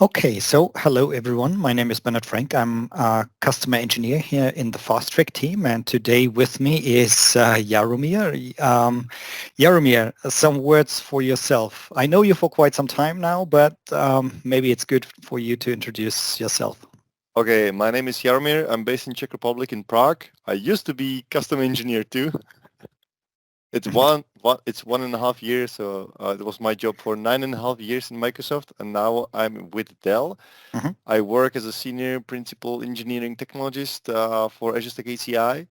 Okay, so hello everyone. My name is Bernhard Frank. I'm a customer engineer here in the Fast Track team, and today with me is Jaromir. Jaromir, some words for yourself. I know you for quite some time now, but maybe it's good for you to introduce yourself. Okay, my name is Jaromir. I'm based in Czech Republic in Prague. I used to be custom engineer too. It's Mhm. it's 1.5 years. So it was my job for 9.5 years in Microsoft, and now I'm with Dell. Mhm. I work as a senior principal engineering technologist for Azure Stack HCI,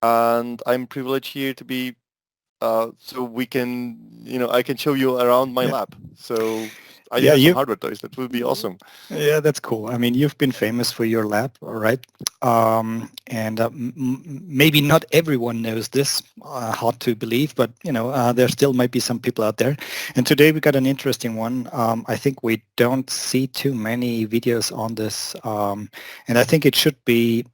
and I'm privileged here to be so we can, I can show you around my Yeah, lab. So I do yeah, have some you. hardware toys. That would be awesome. Yeah, that's cool. I mean, you've been famous for your lab, all right? And maybe not everyone knows this. Hard to believe, but there still might be some people out there. And today we got an interesting one. I think we don't see too many videos on this, and I think it should be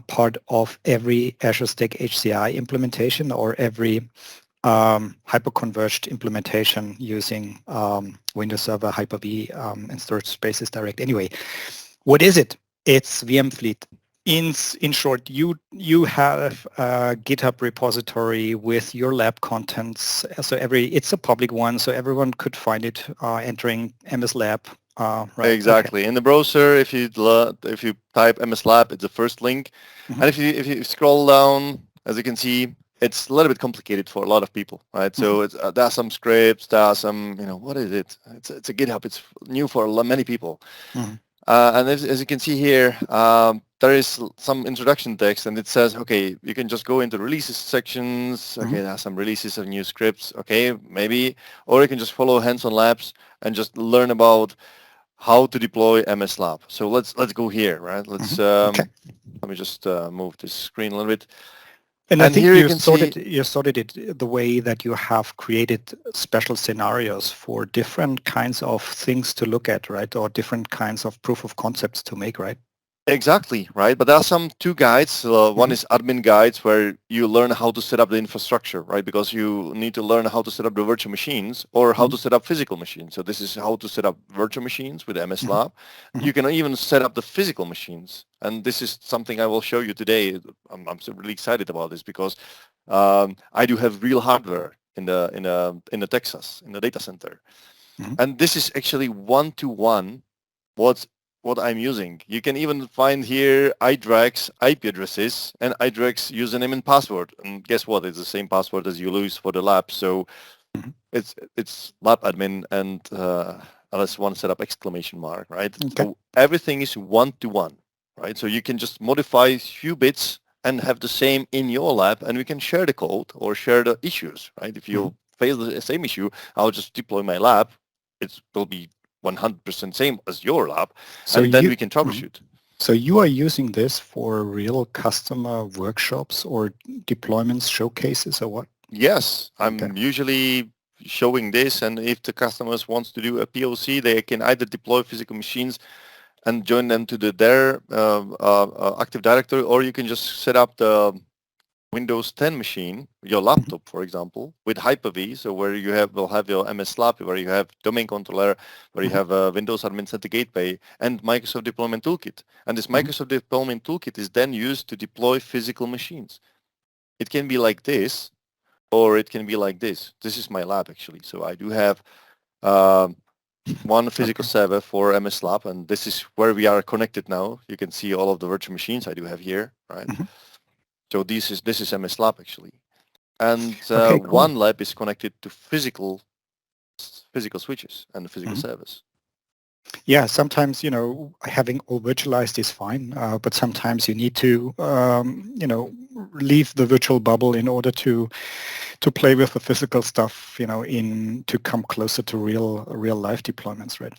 part of every Azure Stack HCI implementation or every hyper-converged implementation using Windows Server, Hyper-V, and storage spaces direct. Anyway, what is it? It's Vmfleet. In short, you have a GitHub repository with your lab contents. So it's a public one, so everyone could find it entering MSLab. Right. Okay. Exactly. In the browser, if you type MSLab, it's the first link, Hmm. and if you scroll down, as you can see, it's a little bit complicated for a lot of people, right? Hmm. So there are some scripts, there are some, what is it? It's a GitHub. It's new for many people, Hmm. and as you can see here, there is some introduction text, and it says, okay, you can just go into releases sections. Hmm. Okay, there are some releases of new scripts. Okay, maybe, or you can just follow hands-on labs and just learn about how to deploy MSLab. So let's go here, right? Hmm. Let's Okay. let me just move this screen a little bit. And I And think here you can see you sorted it the way that you have created special scenarios for different kinds of things to look at, right? Or different kinds of proof of concepts to make, right? exactly, right? But there are some two guides. One Hmm. is admin guides where you learn how to set up the infrastructure, right? Because you need to learn how to set up the virtual machines or how Hmm. to set up physical machines. So this is how to set up virtual machines with Hmm. MSLab. Hmm. You can even set up the physical machines. And this is something I will show you today. I'm so really excited about this because I do have real hardware in the Texas in the data center, Hmm. and this is actually one-to-one what what I'm using. You can even find here iDRAC's IP addresses and iDRAC's username and password. And guess what? It's the same password as you use for the lab. So Hmm. it's lab admin and ls1 setup exclamation mark, right? Okay. So everything is one-to-one, right? So you can just modify a few bits and have the same in your lab, and we can share the code or share the issues, right? If Hmm. you face the same issue, I'll just deploy my lab. It will be 100% same as your lab, So and then you we can mhm. troubleshoot. So you are using this for real customer workshops or deployments, showcases, or what? Yes, Okay. I'm usually showing this, and if the customers wants to do a POC, they can either deploy physical machines and join them to their Active Directory, or you can just set up the Windows 10 machine, your Mhm. laptop, for example, with Hyper-V, so where you will have your MS Lab, where you have domain controller, where you Mhm. have Windows Admin Center Gateway, and Microsoft Deployment Toolkit. And this Mhm. Microsoft Deployment Toolkit is then used to deploy physical machines. It can be like this, or it can be like this. This is my lab, actually. So I do have um, one physical Okay. server for MS Lab, and this is where we are connected now. You can see all of the virtual machines I do have here, right? Mhm. So this is MS Lab, actually. And Okay, cool. one lab is connected to physical switches and physical Mhm. servers. Yeah, sometimes, having all virtualized is fine, but sometimes you need to, leave the virtual bubble in order to play with the physical stuff, in to come closer to real life deployments, right?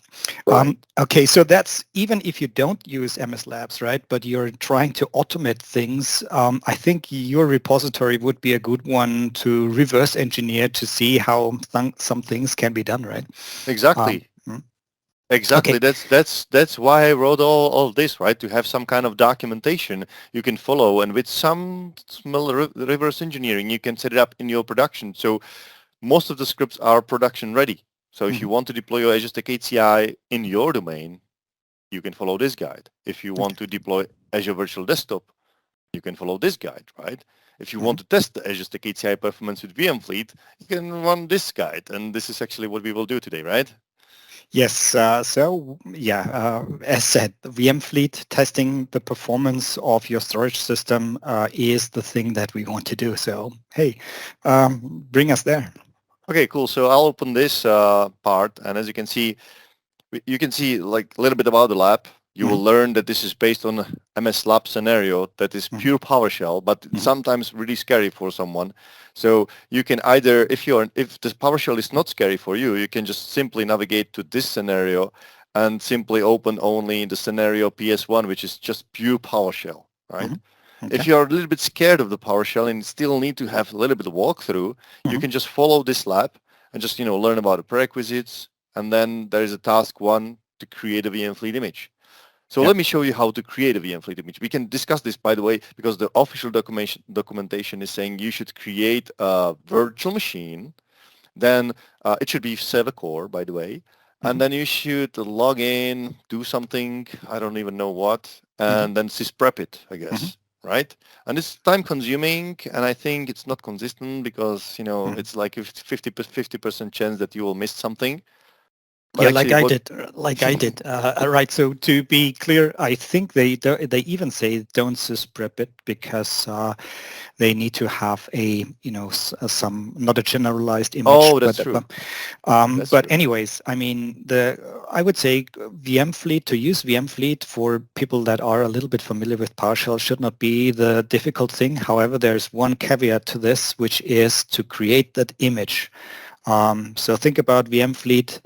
Right. Okay, so that's even if you don't use MS Labs, right? But you're trying to automate things. I think your repository would be a good one to reverse engineer to see how some things can be done, right? Um, Exactly. mm, Exactly. okay. That's why I wrote all this, right? To have some kind of documentation you can follow, and with some small reverse engineering, you can set it up in your production. So most of the scripts are production ready. So if you want to deploy your Azure Stack HCI in your domain, you can follow this guide. If you want to deploy Azure Virtual Desktop, you can follow this guide, right? If you want to test the Azure Stack HCI performance with Vmfleet, you can run this guide. And this is actually what we will do today, right? Yes. As said, Vmfleet testing the performance of your storage system is the thing that we want to do. So, hey, bring us there. Okay, cool. So I'll open this part. And as you can see like a little bit about the lab. You will learn that this is based on MSLab scenario that is pure PowerShell, but sometimes really scary for someone. So you can either, if the PowerShell is not scary for you, you can just simply navigate to this scenario and simply open only the scenario PS1, which is just pure PowerShell, right? Okay. If you're a little bit scared of the PowerShell and still need to have a little bit of walkthrough, you can just follow this lab and just, learn about the prerequisites. And then there is a task 1 to create a Vmfleet image. So let me show you how to create a Vmfleet image. We can discuss this, by the way, because the official documentation is saying you should create a virtual machine. Then it should be 7 core, by the way. And then you should log in, do something, I don't even know what, and then sysprep it, I guess, right? And it's time consuming, and I think it's not consistent because, it's like a 50% chance that you will miss something. But yeah, like I did. Right. So to be clear, I think they even say don't sysprep it because they need to have a some not a generalized image. Oh, that's true. But anyways, I mean I would say Vmfleet, to use Vmfleet for people that are a little bit familiar with PowerShell should not be the difficult thing. However, there's one caveat to this, which is to create that image. So think about Vmfleet.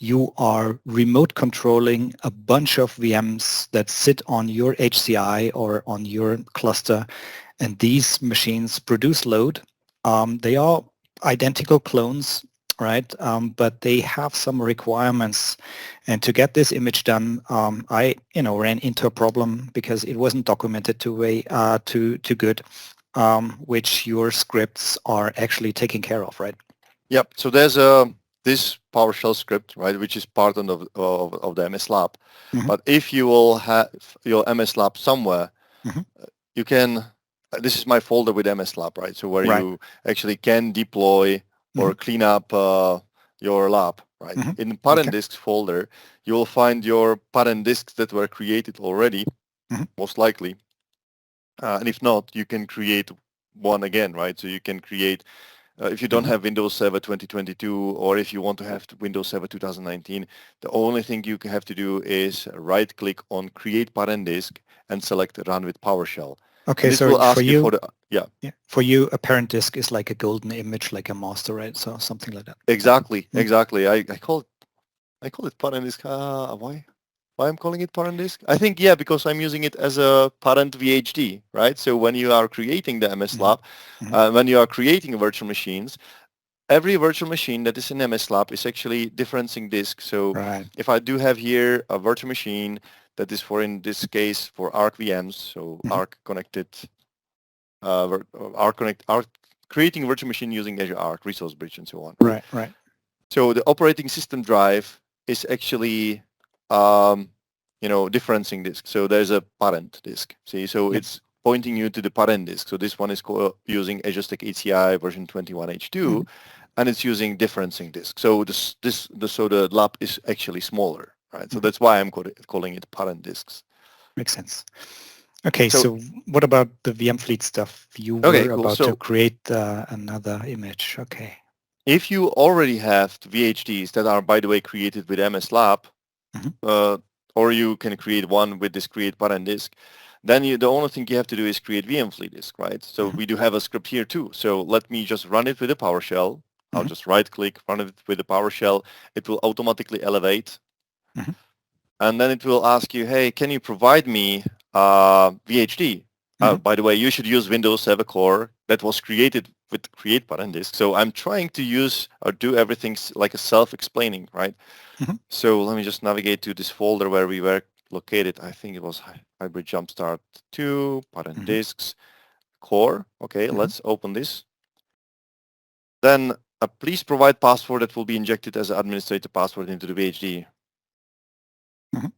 You are remote controlling a bunch of VMs that sit on your HCI or on your cluster, and these machines produce load. They are identical clones, right? But they have some requirements. And to get this image done, I ran into a problem because it wasn't documented too good, which your scripts are actually taking care of, right? Yep. So there's this PowerShell script, right, which is part of the MSLab. But if you will have your MSLab somewhere, you can. This is my folder with MSLab, right? So where you actually can deploy or clean up your lab, right? In the parent disks folder, you will find your parent disks that were created already, most likely. And if not, you can create one again, right? So you can create. If you don't have Windows Server 2022 or if you want to have Windows Server 2019, the only thing you have to do is right-click on Create Parent Disk and select Run with PowerShell. Okay, so will ask you for the for you, a parent disk is like a golden image, like a master, right? So something like that. Exactly. I call it parent disk. Why I'm calling it parent disk? I think because I'm using it as a parent VHD, right? So when you are creating the MSLab, when you are creating virtual machines, every virtual machine that is in MSLab is actually differencing disk. So if I do have here a virtual machine that is in this case for Arc VMs, so Arc connected, creating a virtual machine using Azure Arc, Resource Bridge, and so on. Right. So the operating system drive is actually differencing disk. So there's a parent disk. See, so it's pointing you to the parent disk. So this one is using Azure Stack HCI version 21H2, and it's using differencing disk. So the lab is actually smaller, right? So that's why I'm calling it parent disks. Makes sense. Okay, so what about the Vmfleet stuff? You were about to create another image. Okay. If you already have VHDs that are, by the way, created with MSLab, or you can create one with this create parent disk, then the only thing you have to do is create Vmfleet disk, right? So we do have a script here too. So let me just run it with a PowerShell. I'll just right-click, run it with a PowerShell. It will automatically elevate. And then it will ask you, hey, can you provide me VHD? By the way, you should use Windows Server Core that was created with create parent disk. So I'm trying to use or do everything like a self-explaining, right? So let me just navigate to this folder where we were located. I think it was Hybrid Jumpstart 2, parent disks, core. Okay, let's open this. Then please provide password that will be injected as an administrator password into the VHD. Mhm.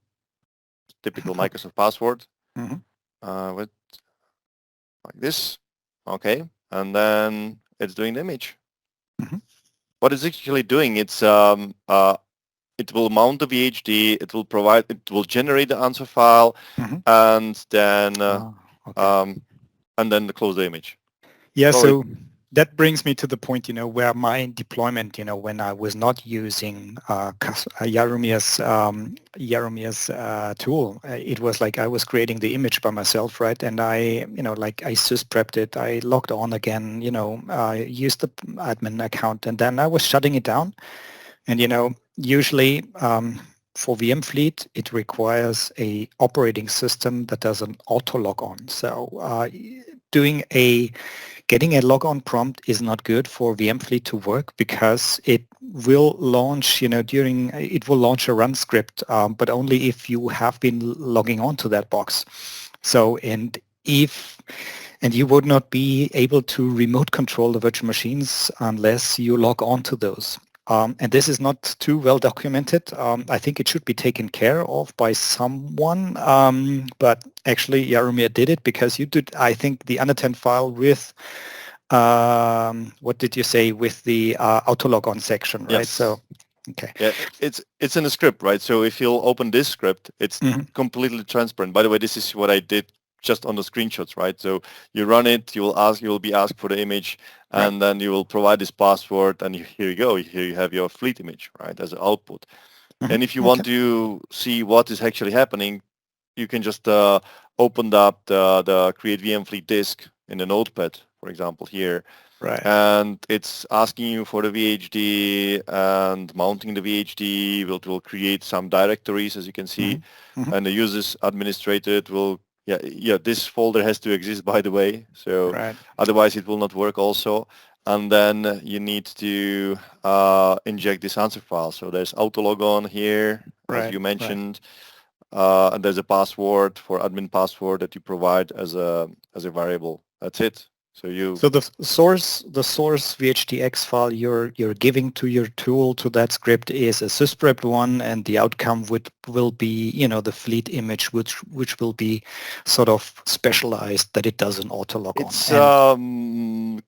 Typical Microsoft password. Mhm. With like this. Okay, and then it's doing the image. Mhm. What it's actually doing, it will mount the VHD, it will generate the answer file, Mhm. and then Okay. close the image. Yeah, So so that brings me to the point, where my deployment, when I was not using Jaromir's tool, it was like I was creating the image by myself, right? And I sysprepped it, I logged on again, used the admin account, and then I was shutting it down. And, usually for Vmfleet, it requires a operating system that does an auto log on. So getting a logon prompt is not good for Vmfleet to work because it will launch, it will launch a run script, but only if you have been logging on to that box. So, and you would not be able to remote control the virtual machines unless you log on to those. And this is not too well documented. I think it should be taken care of by someone, but actually Jaromir did it because you did, I think, the unattend file with, what did you say, with the autologon section, right? yes. So, okay. Yeah, it's in a script, right? So if you'll open this script, it's Mm-hmm. completely transparent. By the way, this is what I did just on the screenshots, right? So you run it, you will be asked for the image, and then you will provide this password, and here you go. Here you have your fleet image, right, as an output. Mm-hmm. And if you want to see what is actually happening, you can just open up the create Vmfleet disk in the notepad, for example, here. Right. And it's asking you for the VHD and mounting the VHD will create some directories, as you can see. Mm-hmm. And the users administrator will, this folder has to exist, by the way. So Right. otherwise it will not work also. And then you need to inject this answer file. So there's autologon here, as you mentioned. And there's a password for admin password that you provide as a variable. That's it. So the source VHDX file you're giving to your tool, to that script, is a sysprepped one, and the outcome will be the fleet image, which will be sort of specialized that it does an auto log on. It's And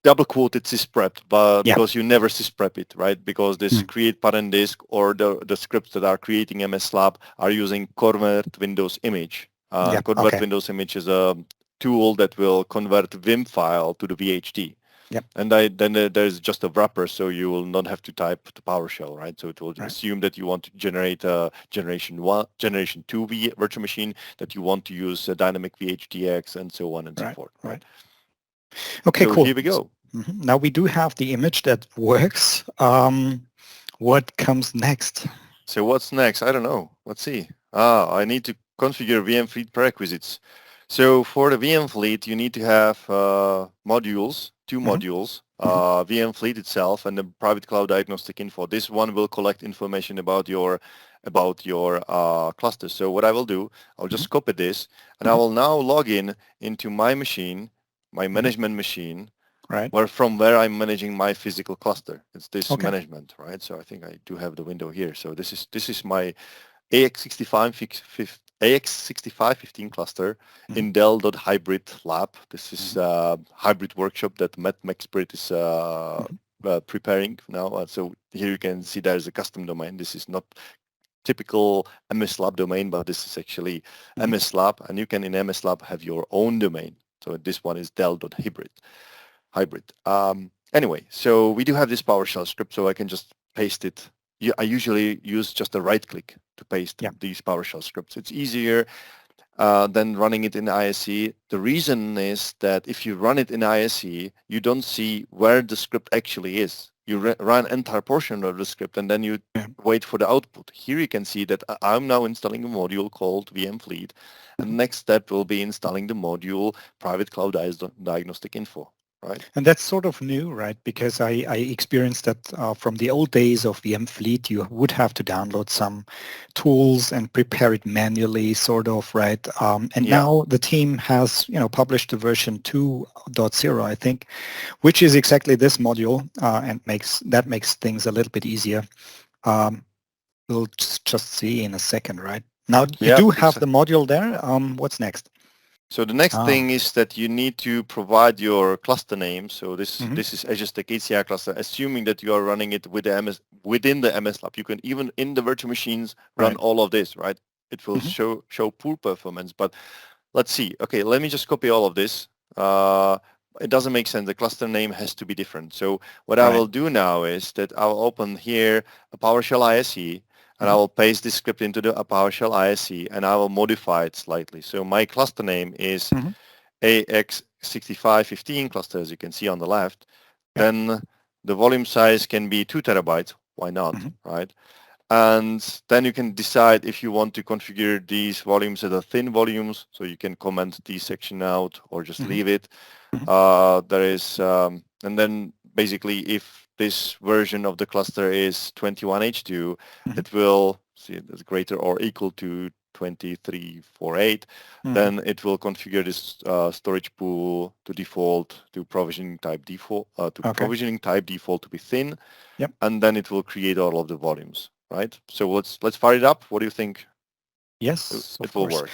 double quoted sysprep, but yeah. because you never sysprep it, right? Because this create parent disk or the scripts that are creating MSLab are using convert Windows image. Convert Windows image is a tool that will convert Vim file to the VHD. Yep. And then there's just a wrapper, so you will not have to type the PowerShell, right? So it will assume that you want to generate a generation 2 virtual machine, that you want to use a dynamic VHDX, and so on and so forth. Right. Okay, so cool. Here we go. Now we do have the image that works. What comes next? So what's next? I don't know. Let's see. I need to configure Vmfleet prerequisites. So for the Vmfleet, you need to have modules, two modules, Vmfleet itself and the private cloud diagnostic info. This one will collect information about your cluster. So what I will do, I'll just copy this, and I will now log in into my machine, my management machine, right, from where I'm managing my physical cluster. It's this management, right? So I think I do have the window here. So this is my AX6515 cluster in Dell.hybrid lab. This is a hybrid workshop that Matt McSpirit is preparing now. So here you can see there's a custom domain. This is not typical MSLab domain, but this is actually MSLab, and you can in MSLab have your own domain. So this one is Dell.hybrid. Anyway, so we do have this PowerShell script, so I can just paste it. I usually use just a right click to paste these PowerShell scripts. It's easier than running it in ISE. The reason is that if you run it in ISE, you don't see where the script actually is. You run entire portion of the script and then you wait for the output. Here you can see that I'm now installing a module called Vmfleet, and the next step will be installing the module Private Cloud Diagnostic Info. right? And that's sort of new, right? Because I experienced that from the old days of Vmfleet, you would have to download some tools and prepare it manually, sort of, right? And Yeah. now the team has, published the version 2.0, I think, which is exactly this module, and makes things a little bit easier. We'll just see in a second, right? Now you Yeah, do have the module there. What's next? so the next Ah, thing is that you need to provide your cluster name. So mhm, this is Azure Stack HCI cluster, assuming that you are running it with the within the MSLab. You can even in the virtual machines run right. all of this, right? It will Mhm, show poor performance, but let's see. Okay, let me just copy all of this. Uh, it doesn't make sense. The cluster name has to be different. So what I right. will do now is that I'll open here a PowerShell ISE and I Mhm, will paste this script into the PowerShell ISE and I will modify it slightly. So my cluster name is mhm, AX6515 cluster, as you can see on the left. yep, Then the volume size can be 2 terabytes. Why not, mhm, right? And then you can decide if you want to configure these volumes as a thin volumes, so you can comment this section out or just mhm, leave it. mhm, There is, and then basically if this version of the cluster is 21H2, mhm, it will see it's greater or equal to 2348, mhm. then it will configure this storage pool to default to Okay. provisioning type default to be thin, Yep. and then it will create all of the volumes, right? So let's fire it up. What do you think? Yes, of It will course. work.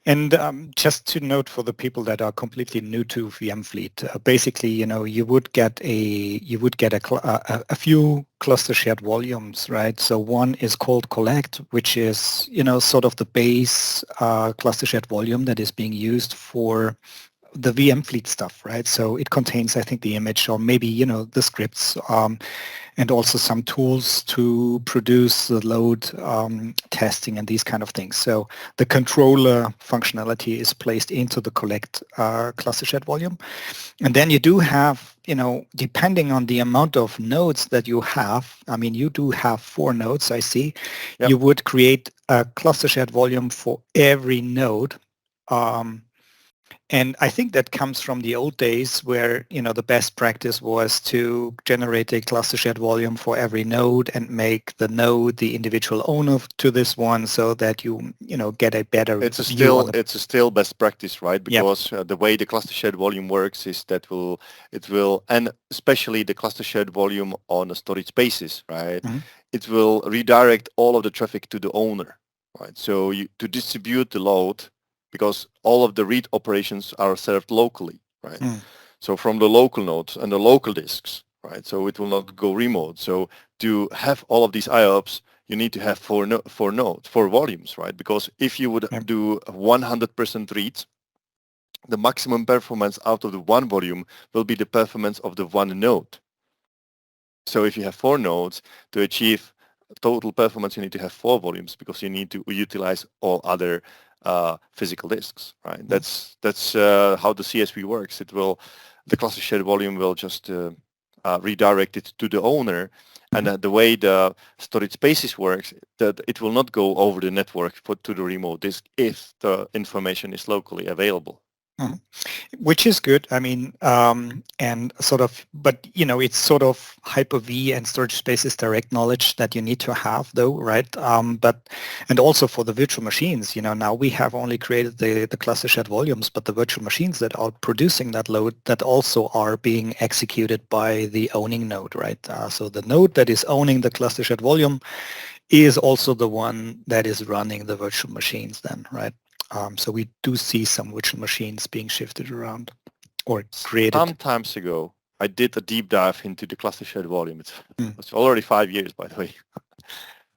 And just to note for the people that are completely new to Vmfleet, basically, you would get a few cluster shared volumes, right? So one is called collect, which is sort of the base cluster shared volume that is being used for the Vmfleet stuff, right? So it contains, I think, the image or maybe the scripts. And also some tools to produce the load testing and these kind of things. So the controller functionality is placed into the collect cluster shared volume. And then you do have, depending on the amount of nodes that you have, I mean, you do have 4 nodes, I see, Yep. you would create a cluster shared volume for every node. Um, and I think that comes from the old days where, the best practice was to generate a cluster shared volume for every node and make the node the individual owner to this one so that you get a better view on the... It's a still best practice, right? Yep. Because the way the cluster shared volume works is that it will, and especially the cluster shared volume on a storage spaces, right? Mm-hmm. It will redirect all of the traffic to the owner, right? So to distribute the load, because all of the read operations are served locally, right? Mm-hmm. So from the local nodes and the local disks, right? So it will not go remote. So to have all of these IOPS, you need to have four volumes, right? Because if you would Yep. do 100% reads, the maximum performance out of the one volume will be the performance of the one node. So if you have 4 nodes, to achieve total performance, you need to have 4 volumes because you need to utilize all other physical disks, right? Mm-hmm. That's how the CSV works. The cluster shared volume will just redirect it to the owner, and the way the storage spaces works, that it will not go over the network to the remote disk if the information is locally available. Mm-hmm. Which is good. I mean, and sort of, but it's sort of Hyper-V and storage spaces direct knowledge that you need to have, though, right? And also for the virtual machines, now we have only created the cluster shared volumes, but the virtual machines that are producing that load that also are being executed by the owning node, right? So the node that is owning the cluster shared volume is also the one that is running the virtual machines then, right? So we do see some virtual machines being shifted around or created. Some times ago, I did a deep dive into the cluster shared volume. Mm. It's already 5 years, by the way.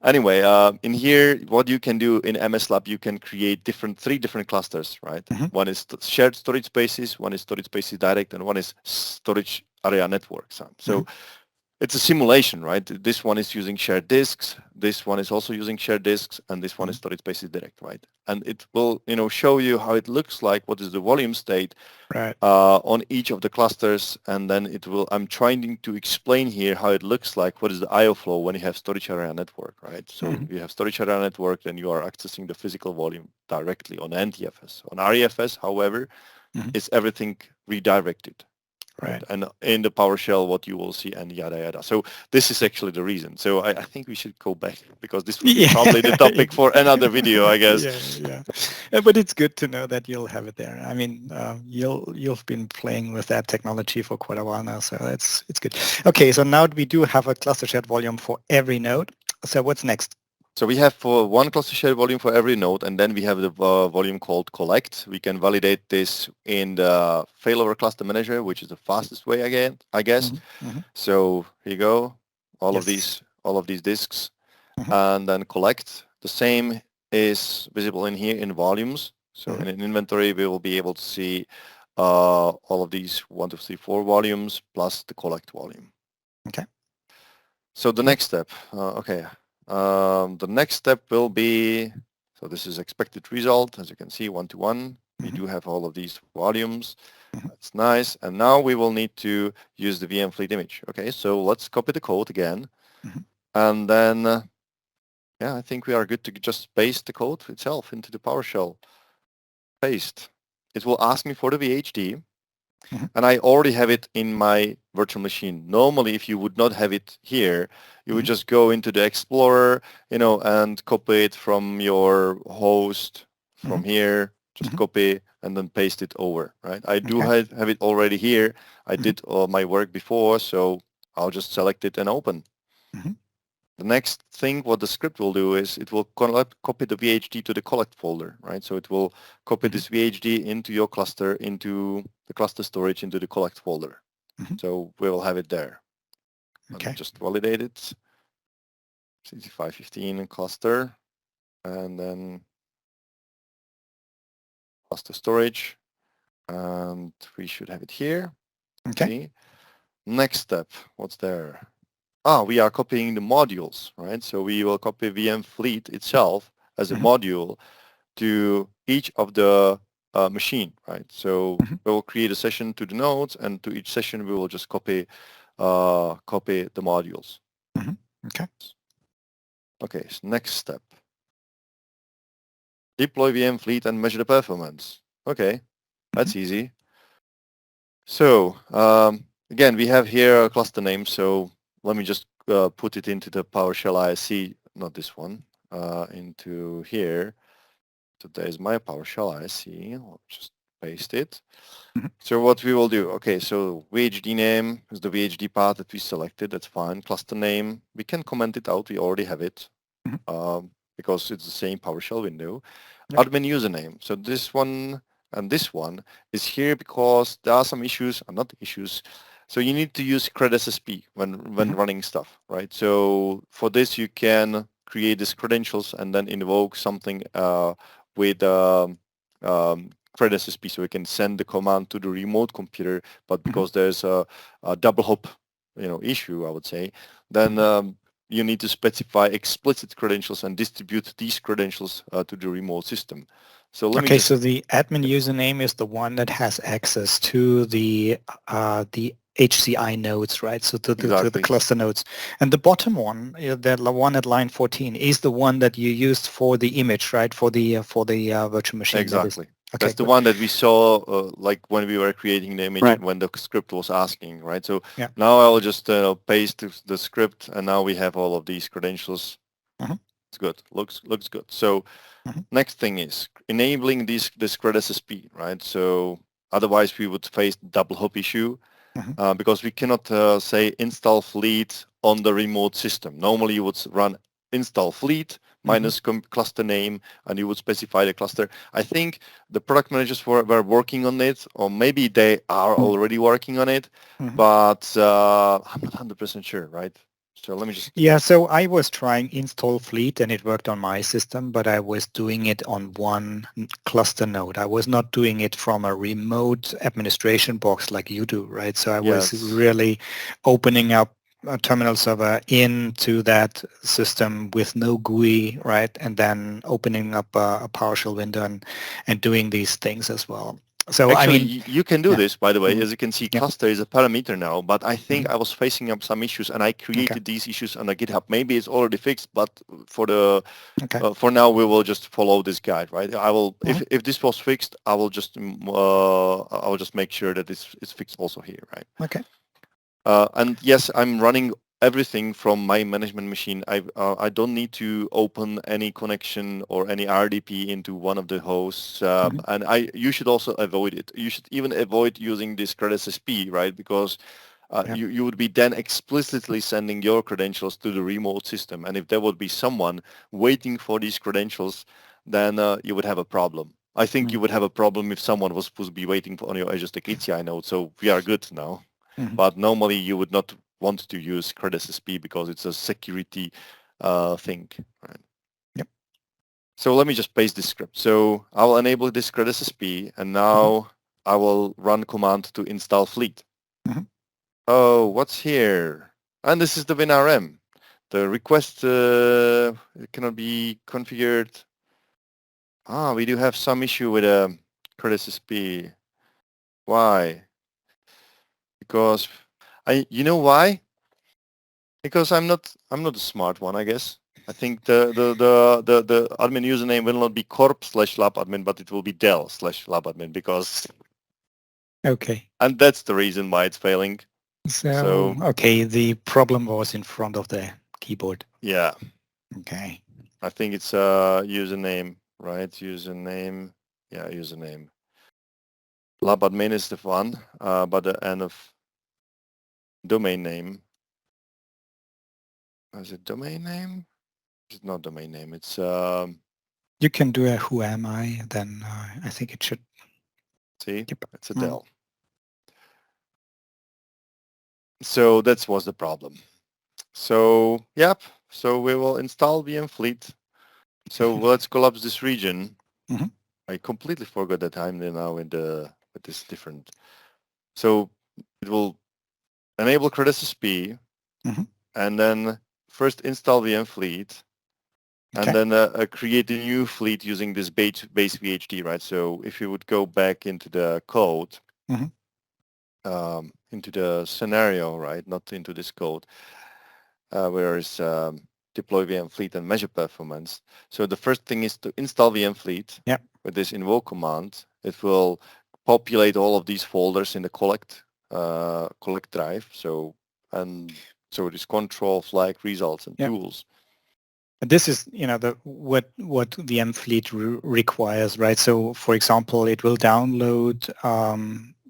Anyway, in here, what you can do in MSLab, you can create 3 different clusters, right? Mm-hmm. One is shared storage spaces, one is storage spaces direct, and one is storage area networks. So it's a simulation, right? This one is using shared disks. This one is also using shared disks, and this one is Mm-hmm. storage spaces direct, right? And it will, show you how it looks like, what is the volume state Right. on each of the clusters, and then I'm trying to explain here how it looks like, what is the IO flow when you have storage area network, right? So Mm-hmm. if you have storage area network, then you are accessing the physical volume directly on NTFS. On REFS, however, Mm-hmm. is everything redirected. Right. And in the PowerShell, what you will see, and yada yada. So this is actually the reason. So I think we should go back, because this will be probably the topic for another video, I guess. Yeah. But it's good to know that you'll have it there. I mean, you've been playing with that technology for quite a while now, so it's good. Okay, so now we do have a cluster shared volume for every node. So what's next? So we have for one cluster shared volume for every node, and then we have the volume called collect. We can validate this in the failover cluster manager, which is the fastest way again, I guess. So here you go, all of these disks, and then collect. The same is visible in here in volumes. So in an inventory, we will be able to see all of these 1, 2, 3, 4 volumes plus the collect volume. Okay. So the next step, the next step will be, so this is expected result, as you can see, 1 to 1. We do have all of these volumes. That's nice. And now we will need to use the Vmfleet image. Okay, so let's copy the code again. And then, I think we are good to just paste the code itself into the PowerShell. Paste. It will ask me for the VHD. And I already have it in my virtual machine. Normally, if you would not have it here, you would just go into the Explorer, and copy it from your host from here, just copy and then paste it over, right? I do have it already here. I did all my work before, so I'll just select it and open. The next thing what the script will do is it will copy the VHD to the collect folder, right? So it will copy this VHD into your cluster, into the cluster storage, into the collect folder. So we will have it there. Let me just validate it. 6515 cluster, and then cluster storage, and we should have it here. Okay. See? Next step, what's there? We are copying the modules, right? So we will copy Vmfleet itself as a module to each of the machine, right? So we will create a session to the nodes, and to each session we will just copy the modules. Okay. Okay, so next step. Deploy Vmfleet and measure the performance. Okay, that's easy. So again, we have here a cluster name, so let me just put it into the PowerShell ISC, not this one, into here. So there's my PowerShell ISC. I'll just paste it. So what we will do, okay, so VHD name is the VHD path that we selected. That's fine. Cluster name, we can comment it out. We already have it because it's the same PowerShell window. Admin username. So this one and this one is here because there are some issues, not issues. So you need to use CredSSP when running stuff, right? So for this, you can create these credentials and then invoke something with CredSSP, so we can send the command to the remote computer. But because there's a double hop, issue, I would say, then you need to specify explicit credentials and distribute these credentials to the remote system. So let me so the admin username is the one that has access to the HCI nodes, right? So to the cluster nodes. And the bottom one, the one at line 14, is the one that you used for the image, right? For the virtual machine. Exactly. That's the one that we saw like when we were creating the image, when the script was asking, right? So now I'll just paste the script, and now we have all of these credentials. It's good. Looks good. So next thing is enabling this CredSSP, right? So otherwise we would face double hop issue because we cannot say install fleet on the remote system. Normally you would run install fleet minus cluster name, and you would specify the cluster. I think the product managers were working on it, or maybe they are already working on it, but I'm not 100% sure, right? So let me just... Yeah, so I was trying install fleet, and it worked on my system, but I was doing it on one cluster node. I was not doing it from a remote administration box like you do, right? So I was really opening up a terminal server into that system with no GUI, right? And then opening up a PowerShell window and doing these things as well. So actually, I mean, you can do this, by the way. As you can see, yeah. cluster is a parameter now, but I think I was facing up some issues and I created these issues on the GitHub. Maybe it's already fixed, but for the for now, we will just follow this guide, right? I will, if this was fixed, I will just make sure that it's fixed also here, right? Okay. And yes, I'm running everything from my management machine. I don't need to open any connection or any RDP into one of the hosts, and you should also avoid it. You should even avoid using this CredSSP, right? Because you would be then explicitly sending your credentials to the remote system, and if there would be someone waiting for these credentials, then you would have a problem. I think you would have a problem if someone was supposed to be waiting on your Azure Stack HCI node. So we are good now. But normally you would not want to use CredSSP because it's a security thing. Right? Yep. So let me just paste this script. So I will enable this CredSSP, and now I will run command to install Fleet. Oh, what's here? And this is the WinRM. The request cannot be configured. We do have some issue with CredSSP. Why? Because you know why? Because I'm not a smart one, I guess. I think the admin username will not be corp/labadmin, but it will be del/labadmin because. Okay. And that's the reason why it's failing. So okay, the problem was in front of the keyboard. Yeah. Okay. I think it's username, right? Username. Yeah, username. Labadmin is the one, but the end of domain name. Is it domain name? It's not domain name. It's you can do a who am I, then I think it should. See, it's a del. So that was the problem. So yep. So we will install Vmfleet. So let's collapse this region. I completely forgot that I'm now with this different. So it will enable CredSSP, and then first install Vmfleet, and then create a new fleet using this base VHD, right? So if you would go back into the code, into the scenario, right? Not into this code, where is deploy Vmfleet and measure performance. So the first thing is to install Vmfleet with this invoke command. It will populate all of these folders in the collect drive. So it is control, flag, results, and tools. This is, what Vmfleet requires, right? So, for example, it will download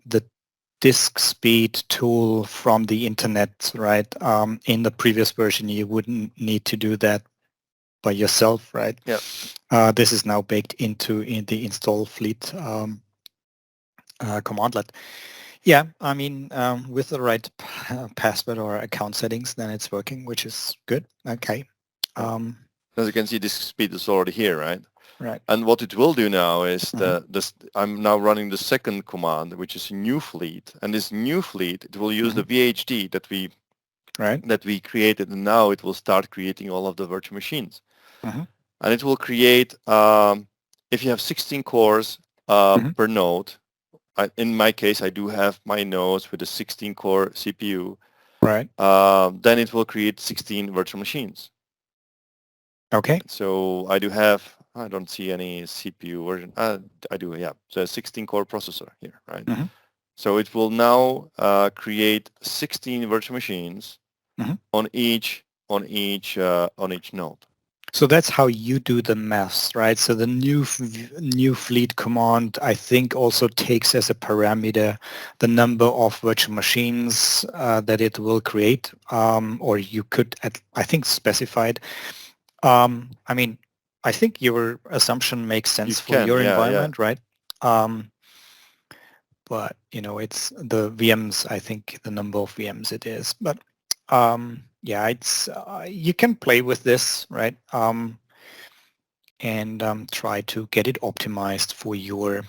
the disk speed tool from the internet, right? In the previous version, you wouldn't need to do that by yourself, right? Yeah. This is now baked in the install fleet commandlet. Yeah, I mean, with the right password or account settings, then it's working, which is good. Okay. As you can see, this speed is already here, right? Right. And what it will do now is I'm now running the second command, which is new fleet. And this new fleet, it will use the VHD that we created, and now it will start creating all of the virtual machines. And it will create, if you have 16 cores per node, in my case, I do have my nodes with a 16-core CPU. Right. Then it will create 16 virtual machines. Okay. So I do have, I don't see any CPU version. I do, yeah. So a 16-core processor here, right? So it will now create 16 virtual machines on each node. So that's how you do the maths, right? So the new fleet command, I think, also takes as a parameter the number of virtual machines that it will create, or you could, I think, specify it. I mean, I think your assumption makes sense for your environment, right? But it's the VMs. I think the number of VMs it is, but yeah, it's you can play with this, right? And try to get it optimized for your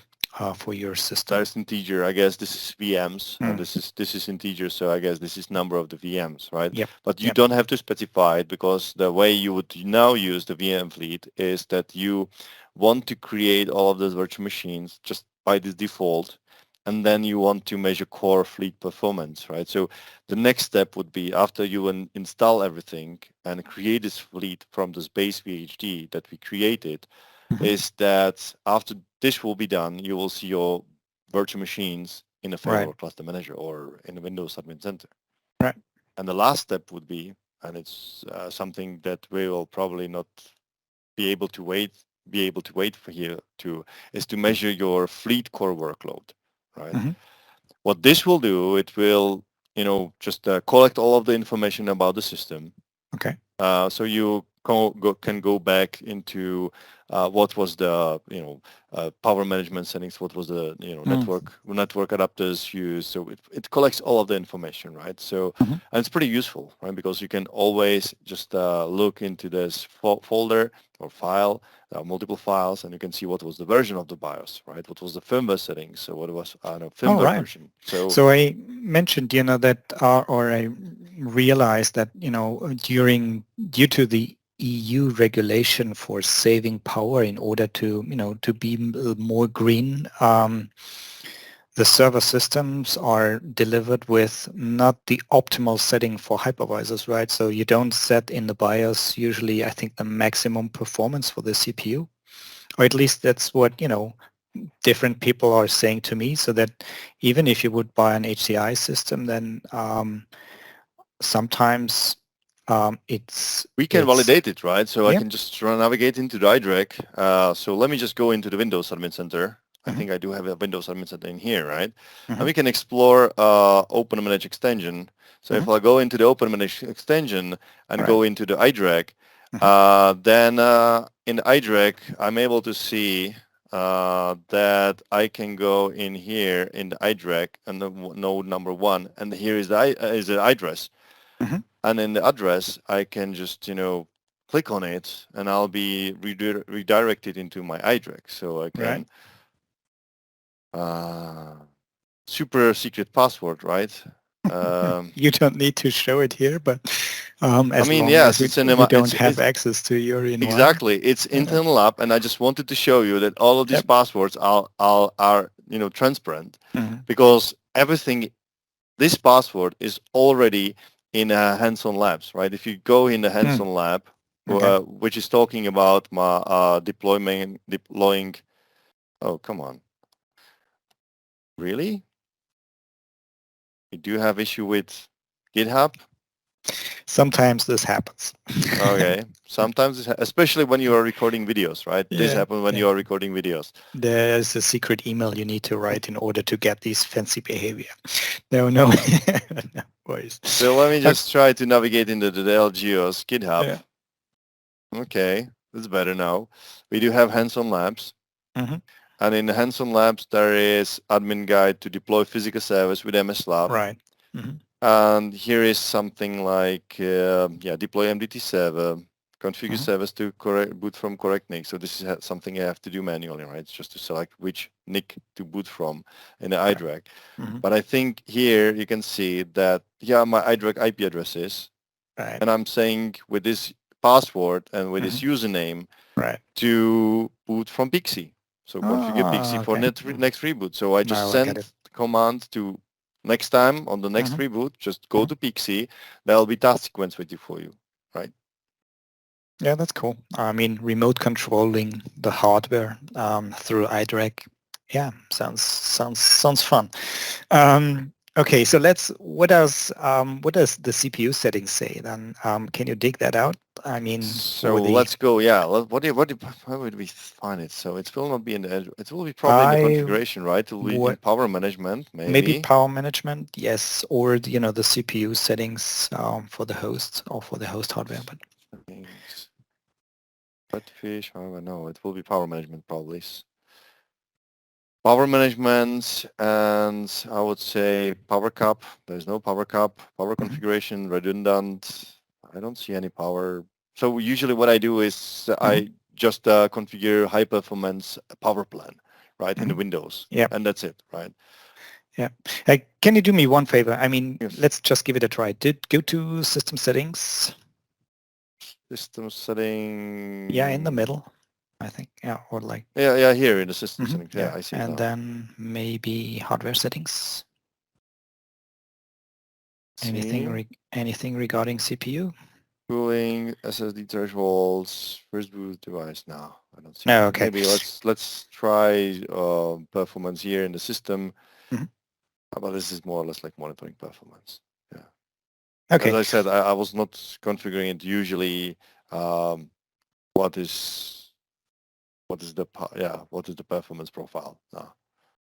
system. That's integer. I guess this is VMs, and this is integer. So I guess this is number of the VMs, right? Yep. But you don't have to specify it, because the way you would now use the Vmfleet is that you want to create all of those virtual machines just by the default, and then you want to measure core fleet performance, right? So the next step would be after you install everything and create this fleet from this base VHD that we created, is that after this will be done, you will see your virtual machines in a failover cluster manager or in the Windows Admin Center. Right. And the last step would be, and it's something that we will probably not be able to wait for here is to measure your fleet core workload, right? What this will do, it will, just collect all of the information about the system. Okay. So you can go back into what was the power management settings, what was the network adapters used. So it collects all of the information, right? So and it's pretty useful, right? Because you can always just look into this folder or file, multiple files, and you can see what was the version of the BIOS, right? What was the firmware settings? So what was firmware version? So I mentioned, that, or I realized that, due to the EU regulation for saving power in order to, to be more green, the server systems are delivered with not the optimal setting for hypervisors, right? So you don't set in the BIOS usually, I think, the maximum performance for the CPU, or at least that's what, different people are saying to me, so that even if you would buy an HCI system, then sometimes we can validate it, right? So I can just navigate into the iDRAC. So let me just go into the Windows Admin Center. I think I do have a Windows Admin Center in here, right? And we can explore OpenManage extension. So if I go into the OpenManage extension and go into the iDRAC, then in the iDRAC, I'm able to see that I can go in here in the iDRAC and the node number 1, and here is the address. And in the address, I can just, click on it, and I'll be redirected into my iDRAC. So I can, super secret password, right? You don't need to show it here, but as long yes, as we don't have access to your environment. Exactly, it's internal app, and I just wanted to show you that all of these passwords are transparent, because everything, this password is already in hands-on labs, right? If you go in the hands-on lab, which is talking about my deploying. Oh, come on. Really? You do have issue with GitHub? Sometimes this happens. Okay. Sometimes, especially when you are recording videos, right? This happens when you are recording videos. There's a secret email you need to write in order to get these fancy behavior. No, no worries. So let me just try to navigate into the LGOS GitHub. Okay, that's better now. We do have hands-on labs. And in the hands-on labs, there is admin guide to deploy physical service with MSLab. Right. And here is something like, deploy MDT server, configure service to boot from correct NIC. So this is something I have to do manually, right? It's just to select which NIC to boot from in the iDRAC. But I think here you can see that, my iDRAC IP address is, and I'm saying with this password and with this username to boot from Pixie. So configure Pixie for next reboot. So I just send the command to next time on the next reboot, just go to Pixie. There'll be task sequence waiting for you, right? Yeah, that's cool. I mean, remote controlling the hardware through iDRAC. Yeah, sounds fun. Okay, so what does the CPU settings say then? Can you dig that out? I mean, so let's go. Yeah, how would we find it? So it will not be in the. It will be probably in the configuration, right? It will be in power management, maybe. Maybe power management, yes, or the CPU settings for the host or for the host hardware. But Redfish, however, no, it will be power management probably. Power management, and I would say power cap. There's no power cap. Power configuration, redundant. I don't see any power. So usually what I do is I just configure high performance power plan, right, in the Windows. Yeah. And that's it, right? Yeah. Can you do me one favor? I mean, let's just give it a try. Go to system settings. System setting. Yeah, in the middle. I think, yeah, or like. Yeah, here in the system Mhm, settings. Yeah, I see it and now. then maybe hardware settings. Anything regarding CPU? Cooling, SSD thresholds, first boot device. No, I don't see No, that. okay. Maybe let's try performance here in the system. Mhm. But this is more or less like monitoring performance. Yeah. Okay. As I said, I was not configuring it usually. What is the performance profile? No.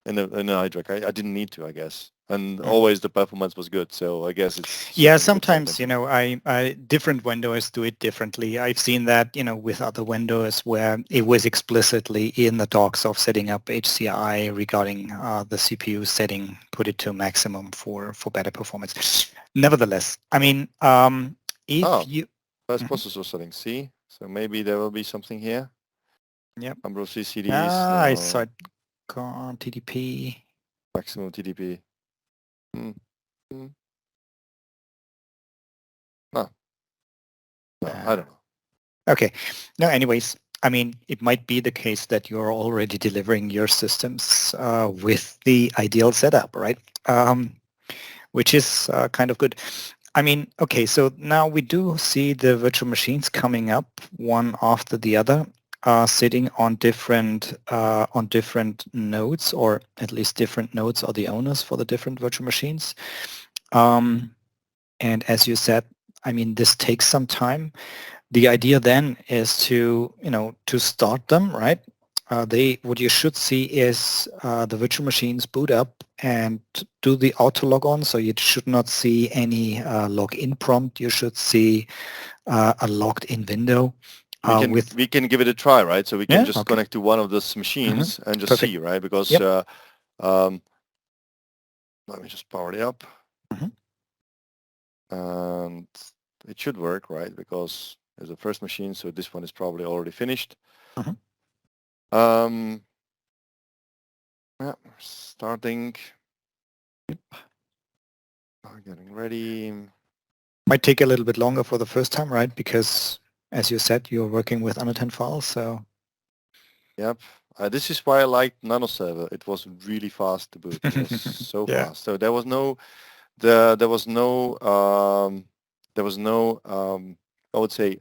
In the iDRAC, I didn't need to, I guess, and always the performance was good. So I guess it's yeah. something that's Sometimes I different vendors do it differently. I've seen that with other vendors where it was explicitly in the docs of setting up HCI regarding the CPU setting, put it to maximum for better performance. Nevertheless, I mean, if you first processor settings, see, so maybe there will be something here. Yep. Number of CCDs. I saw it. Gone TDP. Maximum TDP. No, I don't know. Okay. No, anyways, I mean, it might be the case that you're already delivering your systems with the ideal setup, right? Which is kind of good. I mean, okay, so now we do see the virtual machines coming up one after the other, sitting on different nodes, or at least different nodes are the owners for the different virtual machines. And as you said, I mean, this takes some time. The idea then is to start them, right? What you should see is the virtual machines boot up and do the auto log on. So you should not see any login prompt. You should see a logged in window. We can give it a try, right? So we can just Okay. connect to one of those machines and just Perfect. see, right? Because Yep. let me just power it up, and it should work, right? Because there's the first machine, so this one is probably already finished. Yeah, starting. Getting ready. Might take a little bit longer for the first time, right? Because as you said, you're working with unattended files, so. Yep. This is why I liked NanoServer. It was really fast to boot. It was so fast. So there was no I would say